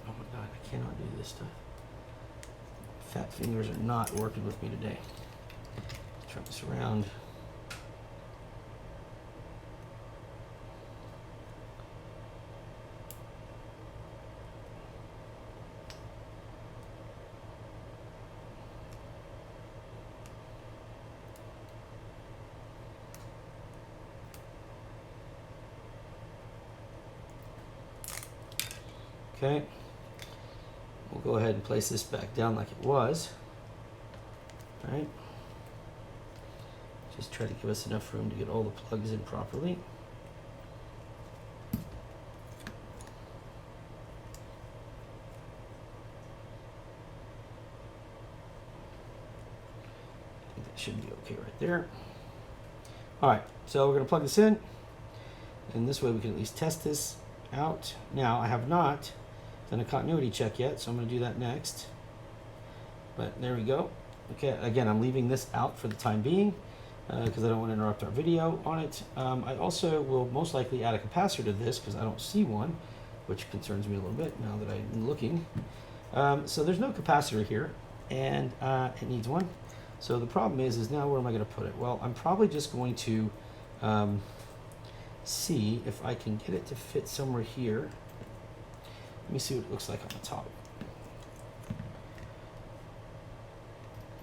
Oh my God, I cannot do this stuff. Fat fingers are not working with me today. Turn this around. Okay. We'll go ahead and place this back down like it was. All right. Just try to give us enough room to get all the plugs in properly. I think that should be okay right there. All right, so we're going to plug this in, and this way we can at least test this out. Now, I have not done a continuity check yet, so I'm going to do that next. But there we go. Okay, again, I'm leaving this out for the time being, because I don't want to interrupt our video on it. I also will most likely add a capacitor to this because I don't see one, which concerns me a little bit now that I'm looking. So there's no capacitor here, and it needs one. So the problem is now where am I going to put it? Well, I'm probably just going to see if I can get it to fit somewhere here. Let me see what it looks like on the top.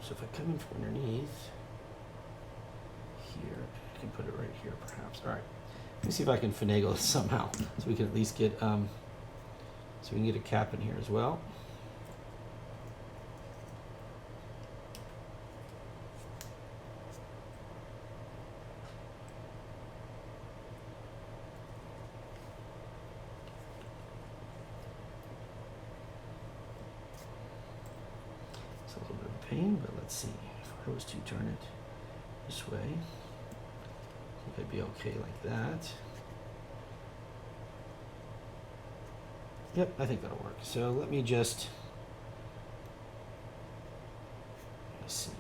So if I come in from underneath here, I can put it right here perhaps. All right, let me see if I can finagle this somehow so we can at least get so we can get a cap in here as well. It's a little bit of a pain, but let's see if I was to turn it. this way. I think I'd be okay like that. Yep, I think that'll work. So let me just, let's see.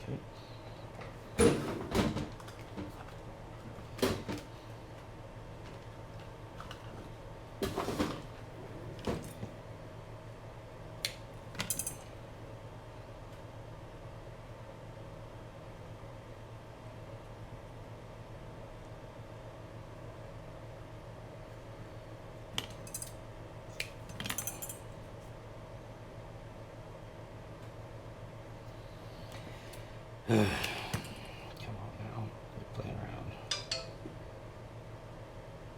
Okay. Come on now, quit playing around.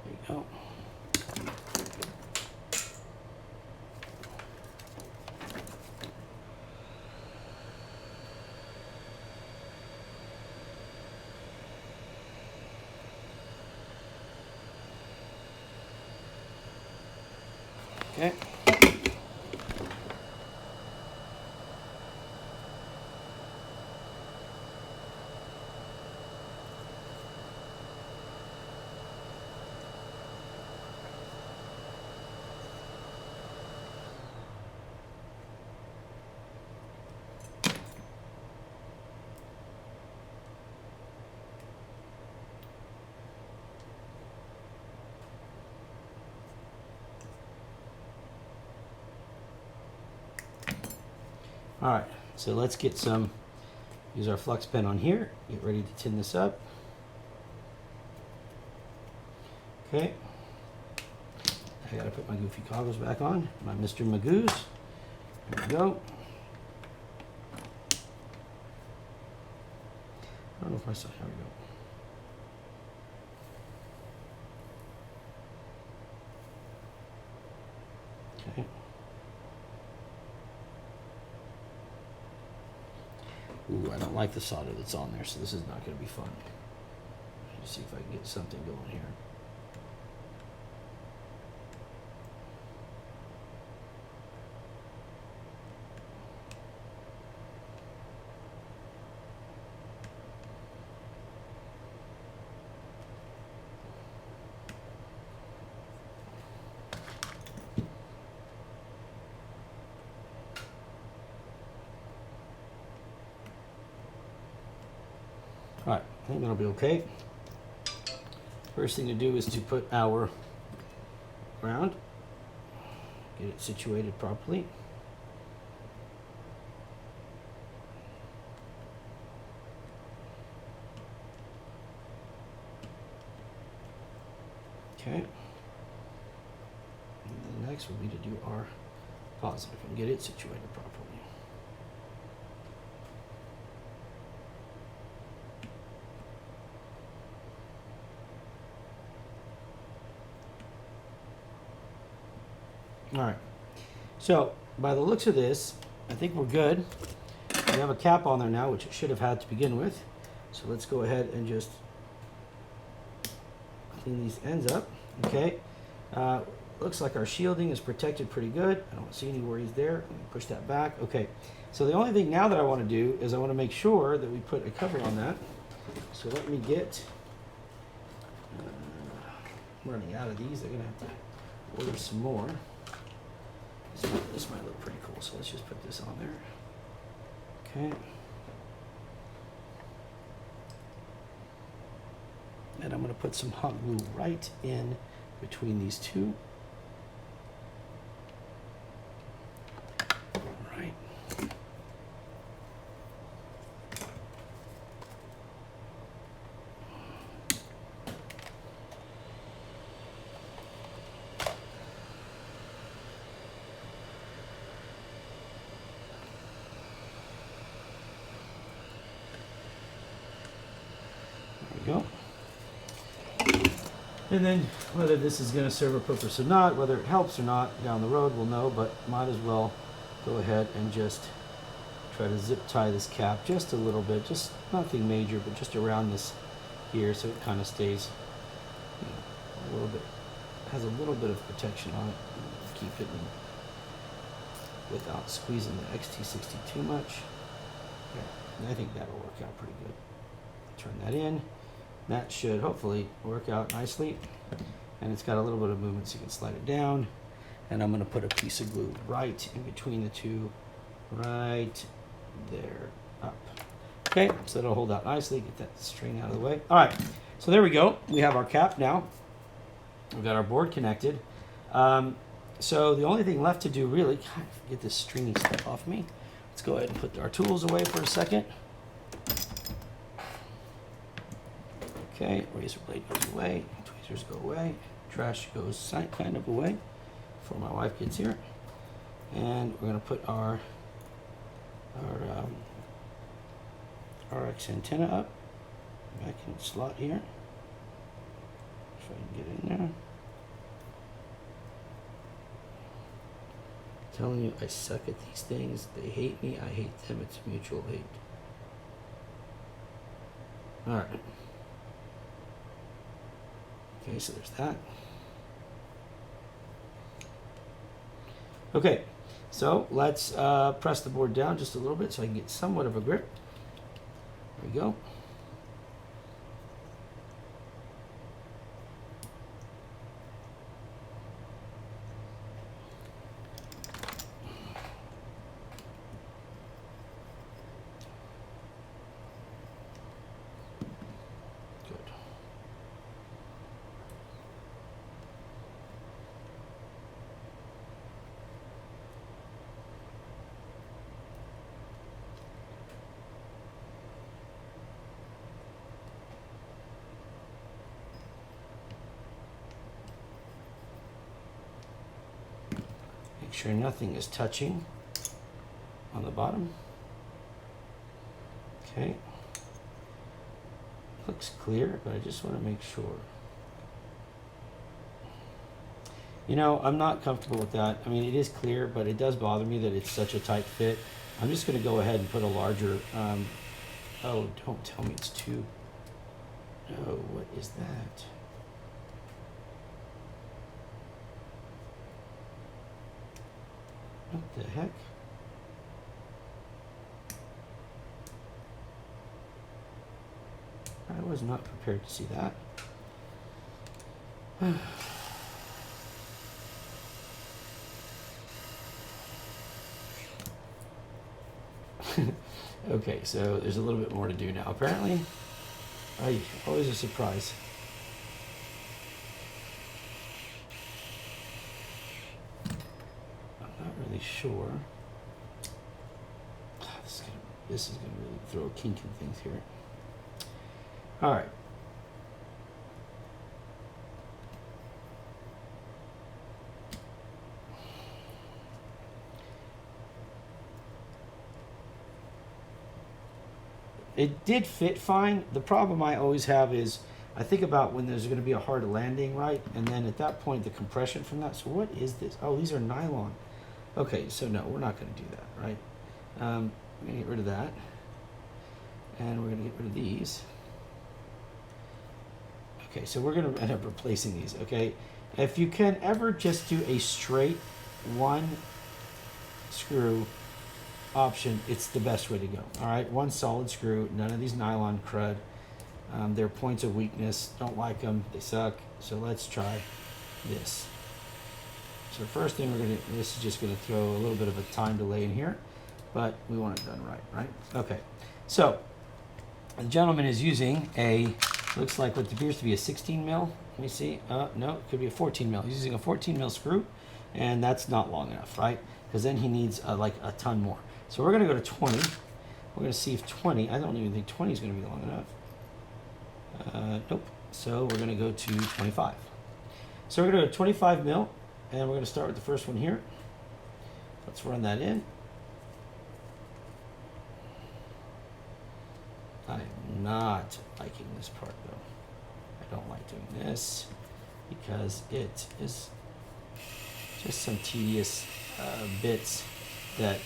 There you go. Okay. All right, so let's get some, use our flux pen on here, get ready to tin this up. Okay, I gotta put my goofy goggles back on, my Mr. Magoo's. There we go. I don't know if I saw, here we go. Okay. Ooh, I don't like the solder that's on there, so this is not going to be fun. Let's see if I can get something going here. All right, I think that'll be okay. First thing to do is to put our ground, get it situated properly. Okay. And then next will be to do our positive and get it situated properly. All right, so by the looks of this, I think we're good. We have a cap on there now, which it should have had to begin with. So let's go ahead and just clean these ends up. Okay, looks like our shielding is protected pretty good. I don't see any worries there. Let me push that back. Okay, so the only thing now that I want to do is I want to make sure that we put a cover on that. So let me get, I'm running out of these. They're gonna have to order some more. This might look pretty cool, so let's just put this on there. Okay. And I'm going to put some hot glue right in between these two. All right. Go. And then whether this is going to serve a purpose or not, whether it helps or not down the road, we'll know, but might as well go ahead and just try to zip tie this cap just a little bit, just nothing major, but just around this here so it kind of stays, you know, a little bit has a little bit of protection on it. Keep it in without squeezing the XT60 too much. Yeah, and I think that'll work out pretty good. Turn that in. That should hopefully work out nicely. And it's got a little bit of movement so you can slide it down. And I'm going to put a piece of glue right in between the two, right there, up. Okay, so it'll hold out nicely. Get that string out of the way. All right, so there we go. We have our cap now. We've got our board connected. So the only thing left to do really, God, get this stringy stuff off me. Let's go ahead and put our tools away for a second. Okay, razor blade goes away, tweezers go away, trash goes kind of away before my wife gets here. And we're gonna put our RX antenna up, back in the slot here. If I can get in there. Telling you, I suck at these things. They hate me, I hate them. It's mutual hate. All right. Okay, so there's that. Okay, so let's press the board down just a little bit so I can get somewhat of a grip. There we go. Make sure nothing is touching on the bottom. Okay. Looks clear, but I just want to make sure. You know, I'm not comfortable with that. I mean, it is clear, but it does bother me that it's such a tight fit. I'm just going to go ahead and put a larger, oh, don't tell me it's too, no, what is that? What the heck? I was not prepared to see that. Okay, so there's a little bit more to do now. Apparently, always a surprise. Sure. This is gonna really throw a kink in things here. All right. It did fit fine. The problem I always have is I think about when there's going to be a hard landing, right? And then at that point, the compression from that. So what is this? Oh, these are nylon. Okay, so no, we're not going to do that, right? We're going to get rid of that. And we're going to get rid of these. Okay, so we're going to end up replacing these, okay? If you can ever just do a straight one screw option, it's the best way to go, all right? One solid screw, none of these nylon crud. They're points of weakness, don't like them, they suck. So let's try this. So first thing we're gonna, this is just gonna throw a little bit of a time delay in here, but we want it done right? Okay, so the gentleman is using a, looks like what appears to be a 16 mil. Let me see, no, it could be a 14 mil. He's using a 14 mil screw, and that's not long enough, right? Because then he needs like a ton more. So we're gonna go to 20. We're gonna see if 20, I don't even think 20 is gonna be long enough. Nope, so we're gonna go to 25. So we're gonna go to 25 mil. And we're going to start with the first one here. Let's run that in. I'm not liking this part though. I don't like doing this because it is just some tedious bits that,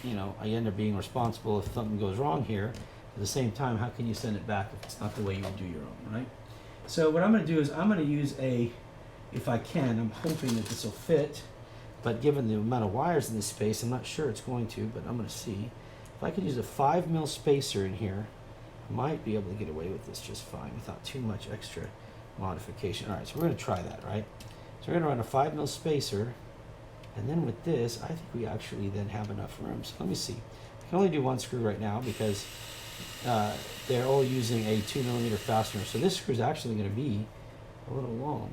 you know, I end up being responsible if something goes wrong here. At the same time, how can you send it back if it's not the way you would do your own, right? So what I'm going to do is I'm going to use a if I can. I'm hoping that this will fit, but given the amount of wires in this space, I'm not sure it's going to, but I'm going to see. If I could use a 5mm spacer in here, I might be able to get away with this just fine without too much extra modification. All right, so we're going to try that, right? So we're going to run a 5mm spacer, and then with this, I think we actually then have enough room. So let me see. I can only do one screw right now because they're all using a 2mm fastener. So this screw is actually going to be a little long.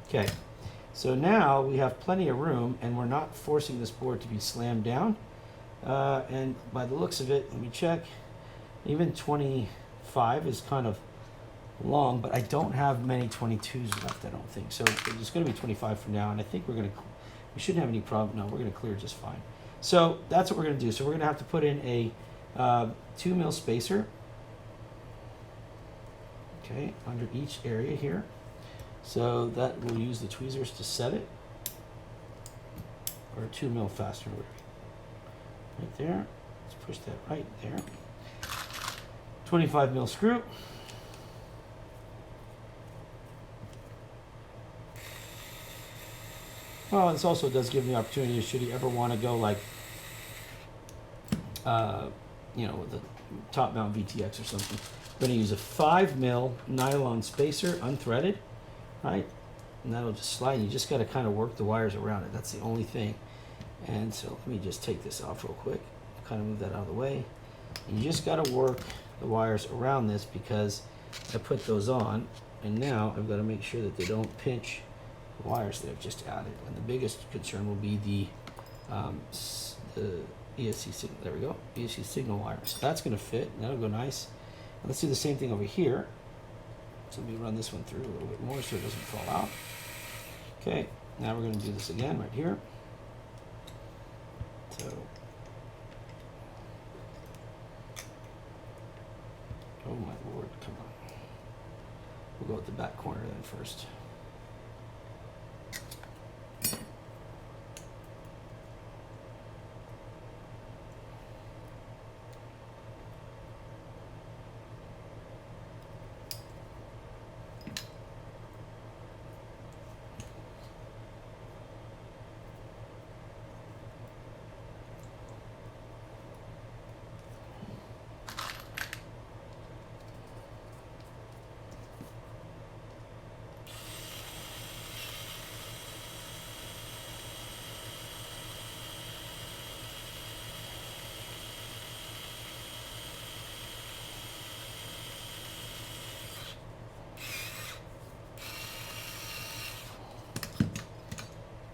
Okay, so now we have plenty of room and we're not forcing this board to be slammed down. And by the looks of it, let me check, even 25 is kind of long, but I don't have many 22s left, I don't think. So it's going to be 25 from now, and I think we shouldn't have any problem. No, we're going to clear just fine. So that's what we're going to do. So we're going to have to put in a 2mm spacer, okay, under each area here. So that we'll use the tweezers to set it, or a 2mm fastener, right there. Let's push that right there. 25mm screw. Well, this also does give me the opportunity, should you ever want to go like, you know, with the top mount VTX or something. I'm going to use a 5mm nylon spacer, unthreaded, right? And that'll just slide. You just got to kind of work the wires around it. That's the only thing. And so let me just take this off real quick. Kind of move that out of the way. And you just got to work the wires around this because I put those on. And now I've got to make sure that they don't pinch the wires that I've just added. And the biggest concern will be the ESC signal. There we go. ESC signal wires. So that's going to fit. That'll go nice. And let's do the same thing over here. So let me run this one through a little bit more so it doesn't fall out. Okay, now we're going to do this again right here. So, oh my lord, come on. We'll go with the back corner then first.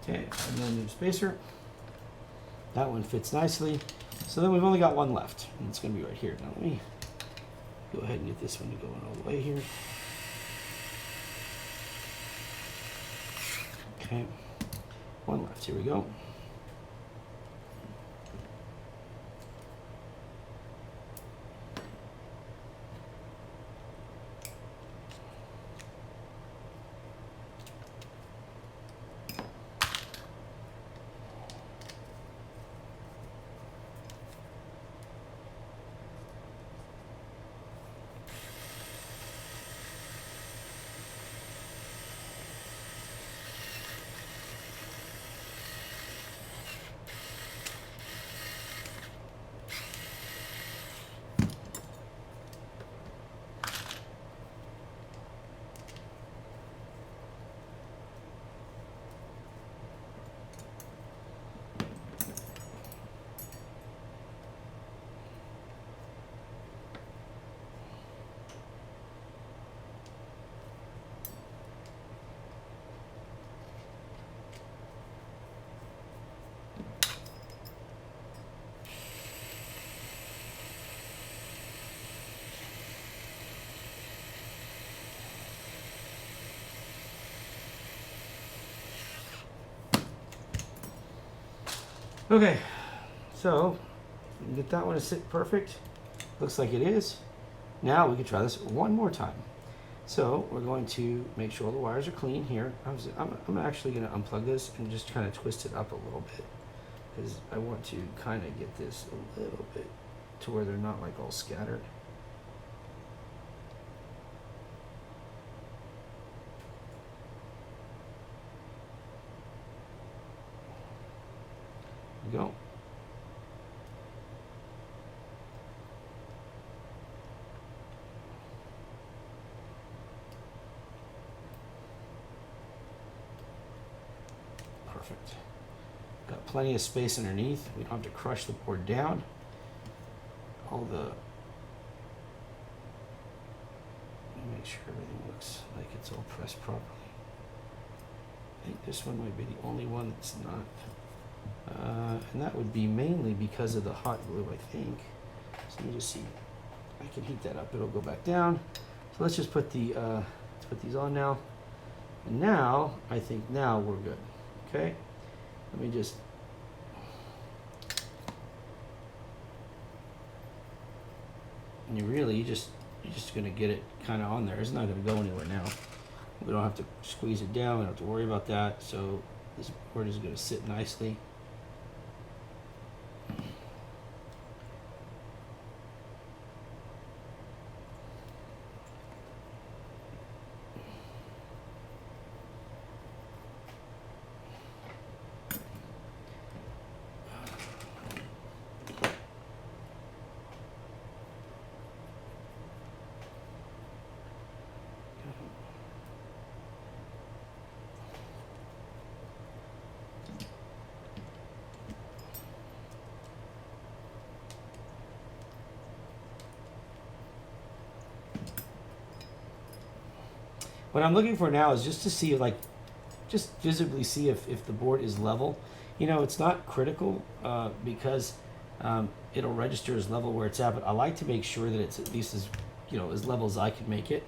Okay, and then the spacer. That one fits nicely. So then we've only got one left, and it's going to be right here. Now let me go ahead and get this one going all the way here. Okay, one left. Here we go. Okay, so get that one to sit perfect. Looks like it is. Now we can try this one more time. So we're going to make sure all the wires are clean here. I'm actually going to unplug this and just kind of twist it up a little bit, because I want to kind of get this a little bit to where they're not like all scattered. There we go. Perfect. Got plenty of space underneath. We don't have to crush the board down. All the, make sure everything looks like it's all pressed properly. I think this one might be the only one that's not. And that would be mainly because of the hot glue, I think. So let me just see. I can heat that up. It'll go back down. So let's just put the let's put these on now. And now I think now we're good. Okay. Let me just. And you're just gonna get it kind of on there. It's not gonna go anywhere now. We don't have to squeeze it down. We don't have to worry about that. So this board is gonna sit nicely. What I'm looking for now is just to see, like, just visibly see if the board is level. You know, it's not critical because it'll register as level where it's at, but I like to make sure that it's at least as, you know, as level as I can make it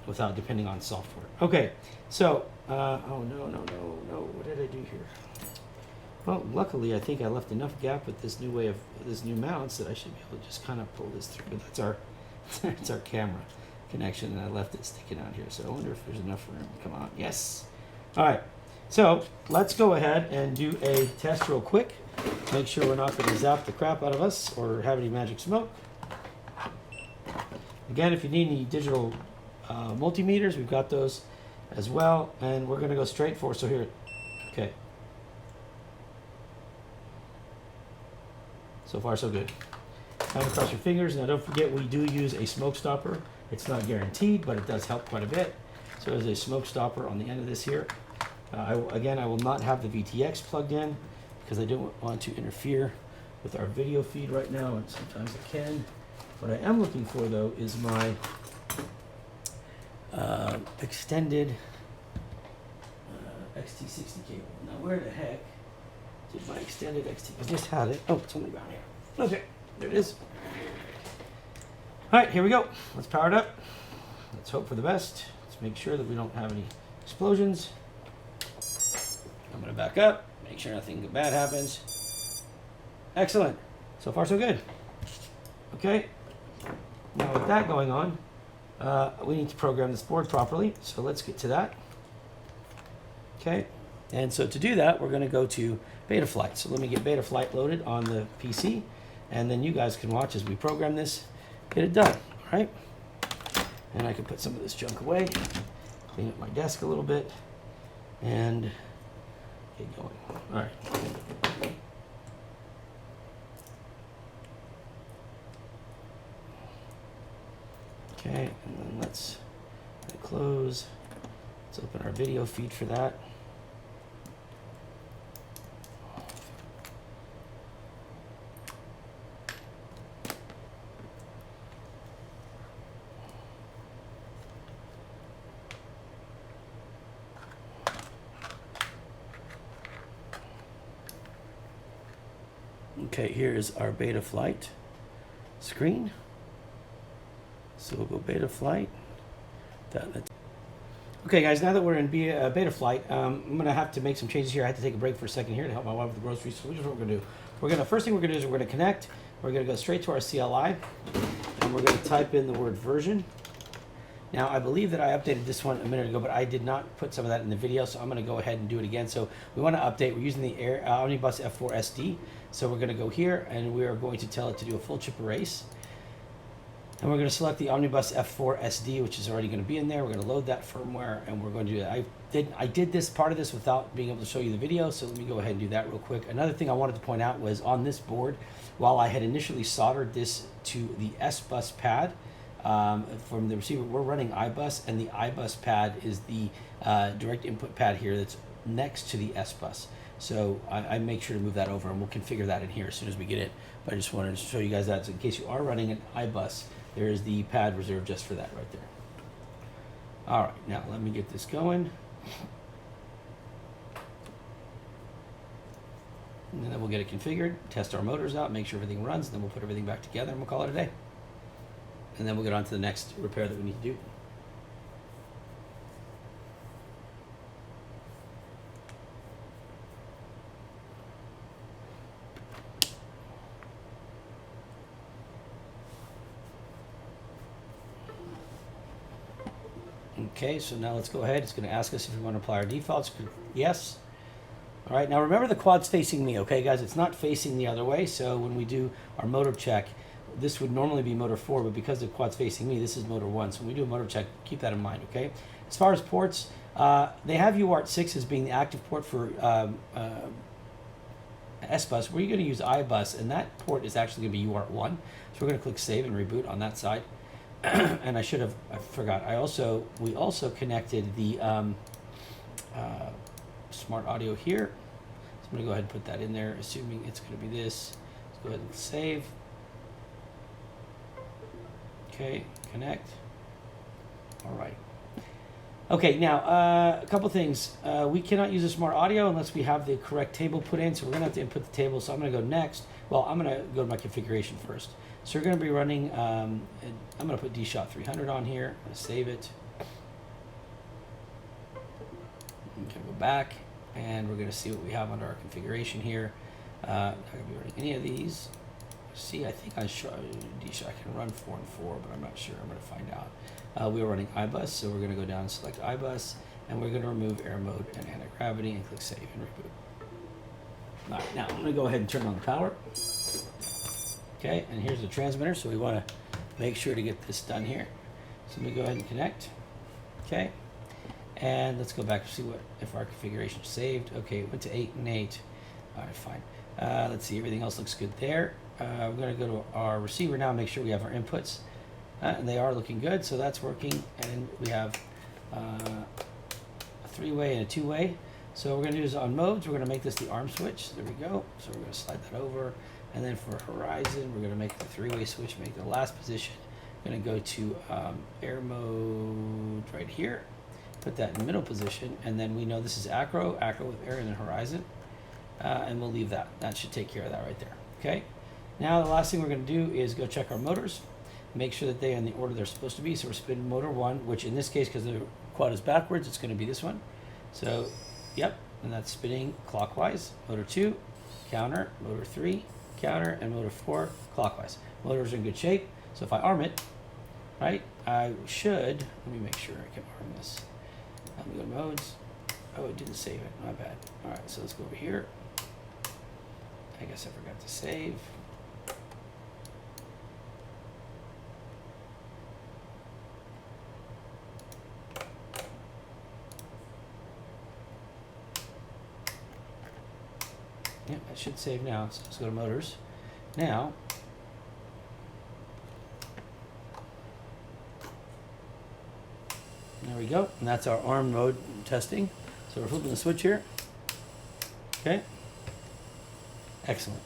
without depending on software. Okay, so, oh no, what did I do here? Well, luckily I think I left enough gap with this new mounts that I should be able to just kind of pull this through. That's that's our camera connection, and I left it sticking out here. So I wonder if there's enough room. Come on, yes. All right, so let's go ahead and do a test real quick. Make sure we're not going to zap the crap out of us or have any magic smoke. Again, if you need any digital multimeters, we've got those as well, and we're going to go straight for, so here, okay. So far, so good. Kind of cross your fingers. Now, don't forget, we do use a smoke stopper. It's not guaranteed, but it does help quite a bit. So there's a smoke stopper on the end of this here. Again, I will not have the VTX plugged in because I don't want to interfere with our video feed right now, and sometimes I can. What I am looking for, though, is my extended XT60 cable. Now, where the heck did my extended XT? I just had it. Oh, it's only down here. Okay, there it is. All right, here we go. Let's power it up. Let's hope for the best. Let's make sure that we don't have any explosions. I'm going to back up, make sure nothing bad happens. Excellent. So far, so good. Okay. Now, with that going on, we need to program this board properly. So let's get to that. Okay. And so to do that, we're going to go to Betaflight. So let me get Betaflight loaded on the PC, and then you guys can watch as we program this. Get it done, all right? And I can put some of this junk away, clean up my desk a little bit, and get going. All right. Okay, and then let's close. Let's open our video feed for that. Okay, here's our Betaflight screen. So we'll go Betaflight. Okay, guys, now that we're in Betaflight, I'm going to have to make some changes here. I had to take a break for a second here to help my wife with the groceries. So here's what we're going to do. First thing we're going to do is we're going to connect. We're going to go straight to our CLI, and we're going to type in the word version. Now, I believe that I updated this one a minute ago, but I did not put some of that in the video, so I'm going to go ahead and do it again. So we want to update. We're using the Omnibus F4 SD. So we're going to go here, and we are going to tell it to do a full chip erase. And we're going to select the Omnibus F4 SD, which is already going to be in there. We're going to load that firmware, and we're going to do that. I did this part of this without being able to show you the video, so let me go ahead and do that real quick. Another thing I wanted to point out was on this board, while I had initially soldered this to the S-Bus pad from the receiver, we're running iBus, and the iBus pad is the direct input pad here that's next to the S-Bus. So I make sure to move that over, and we'll configure that in here as soon as we get it. But I just wanted to show you guys that, so in case you are running an iBus, there is the pad reserved just for that right there. All right, now let me get this going. And then we'll get it configured, test our motors out, make sure everything runs, then we'll put everything back together and we'll call it a day. And then we'll get on to the next repair that we need to do. Okay, so now let's go ahead. It's going to ask us if we want to apply our defaults. Yes. All right, now remember the quad's facing me, okay, guys? It's not facing the other way, so when we do our motor check, this would normally be motor 4, but because the quad's facing me, this is motor 1. So when we do a motor check, keep that in mind, okay? As far as ports, they have UART 6 as being the active port for S-Bus. We're going to use iBus, and that port is actually going to be UART 1. So we're going to click Save and Reboot on that side. And I forgot. We also connected the smart audio here. So I'm going to go ahead and put that in there, assuming it's going to be this. Let's go ahead and save. Okay, connect. All right. Okay, now a couple things. We cannot use a smart audio unless we have the correct table put in. So we're going to have to input the table. So I'm going to go next. Well, I'm going to go to my configuration first. So we're going to be running, I'm going to put DShot 300 on here. I'm going to save it. I'm going to go back, and we're going to see what we have under our configuration here. Not going to be running any of these. See, I think on DShot I can run 4 and 4, but I'm not sure. I'm going to find out. We are running iBus, so we're going to go down and select iBus, and we're going to remove air mode and anti-gravity and click Save and Reboot. All right, now I'm going to go ahead and turn on the power. Okay, and here's the transmitter, so we want to make sure to get this done here. So let me go ahead and connect. Okay, and let's go back and see if our configuration is saved. Okay, it went to 8 and 8. All right, fine. Let's see, everything else looks good there. We're going to go to our receiver now, make sure we have our inputs, and they are looking good, so that's working. And we have a 3-way and a 2-way. So we're going to do is on modes, we're going to make this the arm switch. There we go. So we're going to slide that over. And then for horizon, we're going to make the 3-way switch, make the last position. I'm going to go to air mode right here, put that in the middle position, and then we know this is acro with air, and then horizon. And we'll leave that. That should take care of that right there. Okay. Now the last thing we're going to do is go check our motors, make sure that they're in the order they're supposed to be. So we're spinning motor 1, which in this case, because the quad is backwards, it's going to be this one. So, yep, and that's spinning clockwise. Motor 2, counter, motor 3, counter, and motor 4 clockwise. Motors are in good shape, so if I arm it, right, I should, let me make sure I can arm this. Let me go to modes. Oh, it didn't save it, my bad. All right, so let's go over here. I guess I forgot to save. Yep, that should save now. So let's go to motors. Now, there we go. And that's our arm mode testing. So we're flipping the switch here. Okay. Excellent.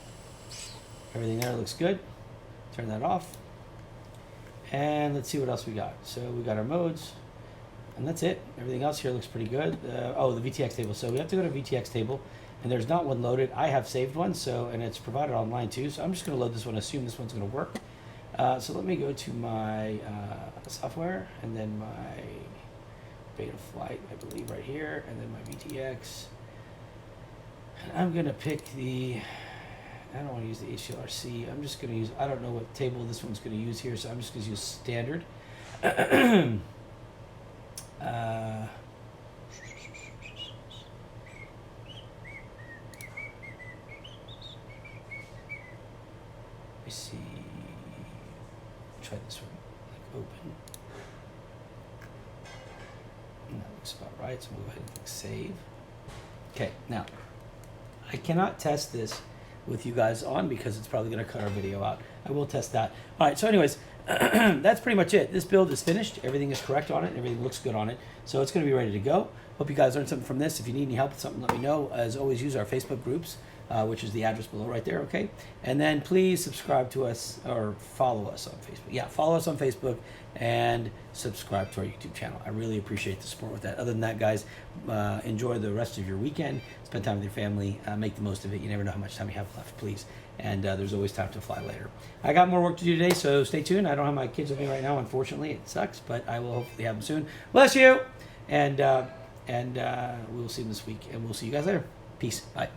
Everything there looks good. Turn that off. And let's see what else we got. So we got our modes. And that's it. Everything else here looks pretty good. Oh, the VTX table. So we have to go to VTX table. And there's not one loaded. I have saved one, so, and it's provided online too. So I'm just going to load this one, assume this one's going to work. So let me go to my software, and then my Betaflight, I believe, right here, and then my VTX. And I'm going to pick the, I don't want to use the HLRC. I'm just going to use, I don't know what table this one's going to use here, so I'm just going to use standard. me see. Try this one. Like open. And that looks about right. So we'll go ahead and click save. Okay, now I cannot test this with you guys on because it's probably going to cut our video out. I will test that. All right, so anyways, that's pretty much it. This build is finished. Everything is correct on it. Everything looks good on it. So it's going to be ready to go. Hope you guys learned something from this. If you need any help with something, let me know. As always, use our Facebook groups, which is the address below right there, okay? And then please subscribe to us or follow us on Facebook. Yeah, follow us on Facebook and subscribe to our YouTube channel. I really appreciate the support with that. Other than that, guys, enjoy the rest of your weekend. Spend time with your family. Make the most of it. You never know how much time you have left, please. And there's always time to fly later. I got more work to do today, so stay tuned. I don't have my kids with me right now, unfortunately. It sucks, but I will hopefully have them soon. Bless you! And we'll see them this week, and we'll see you guys later. Peace. Bye.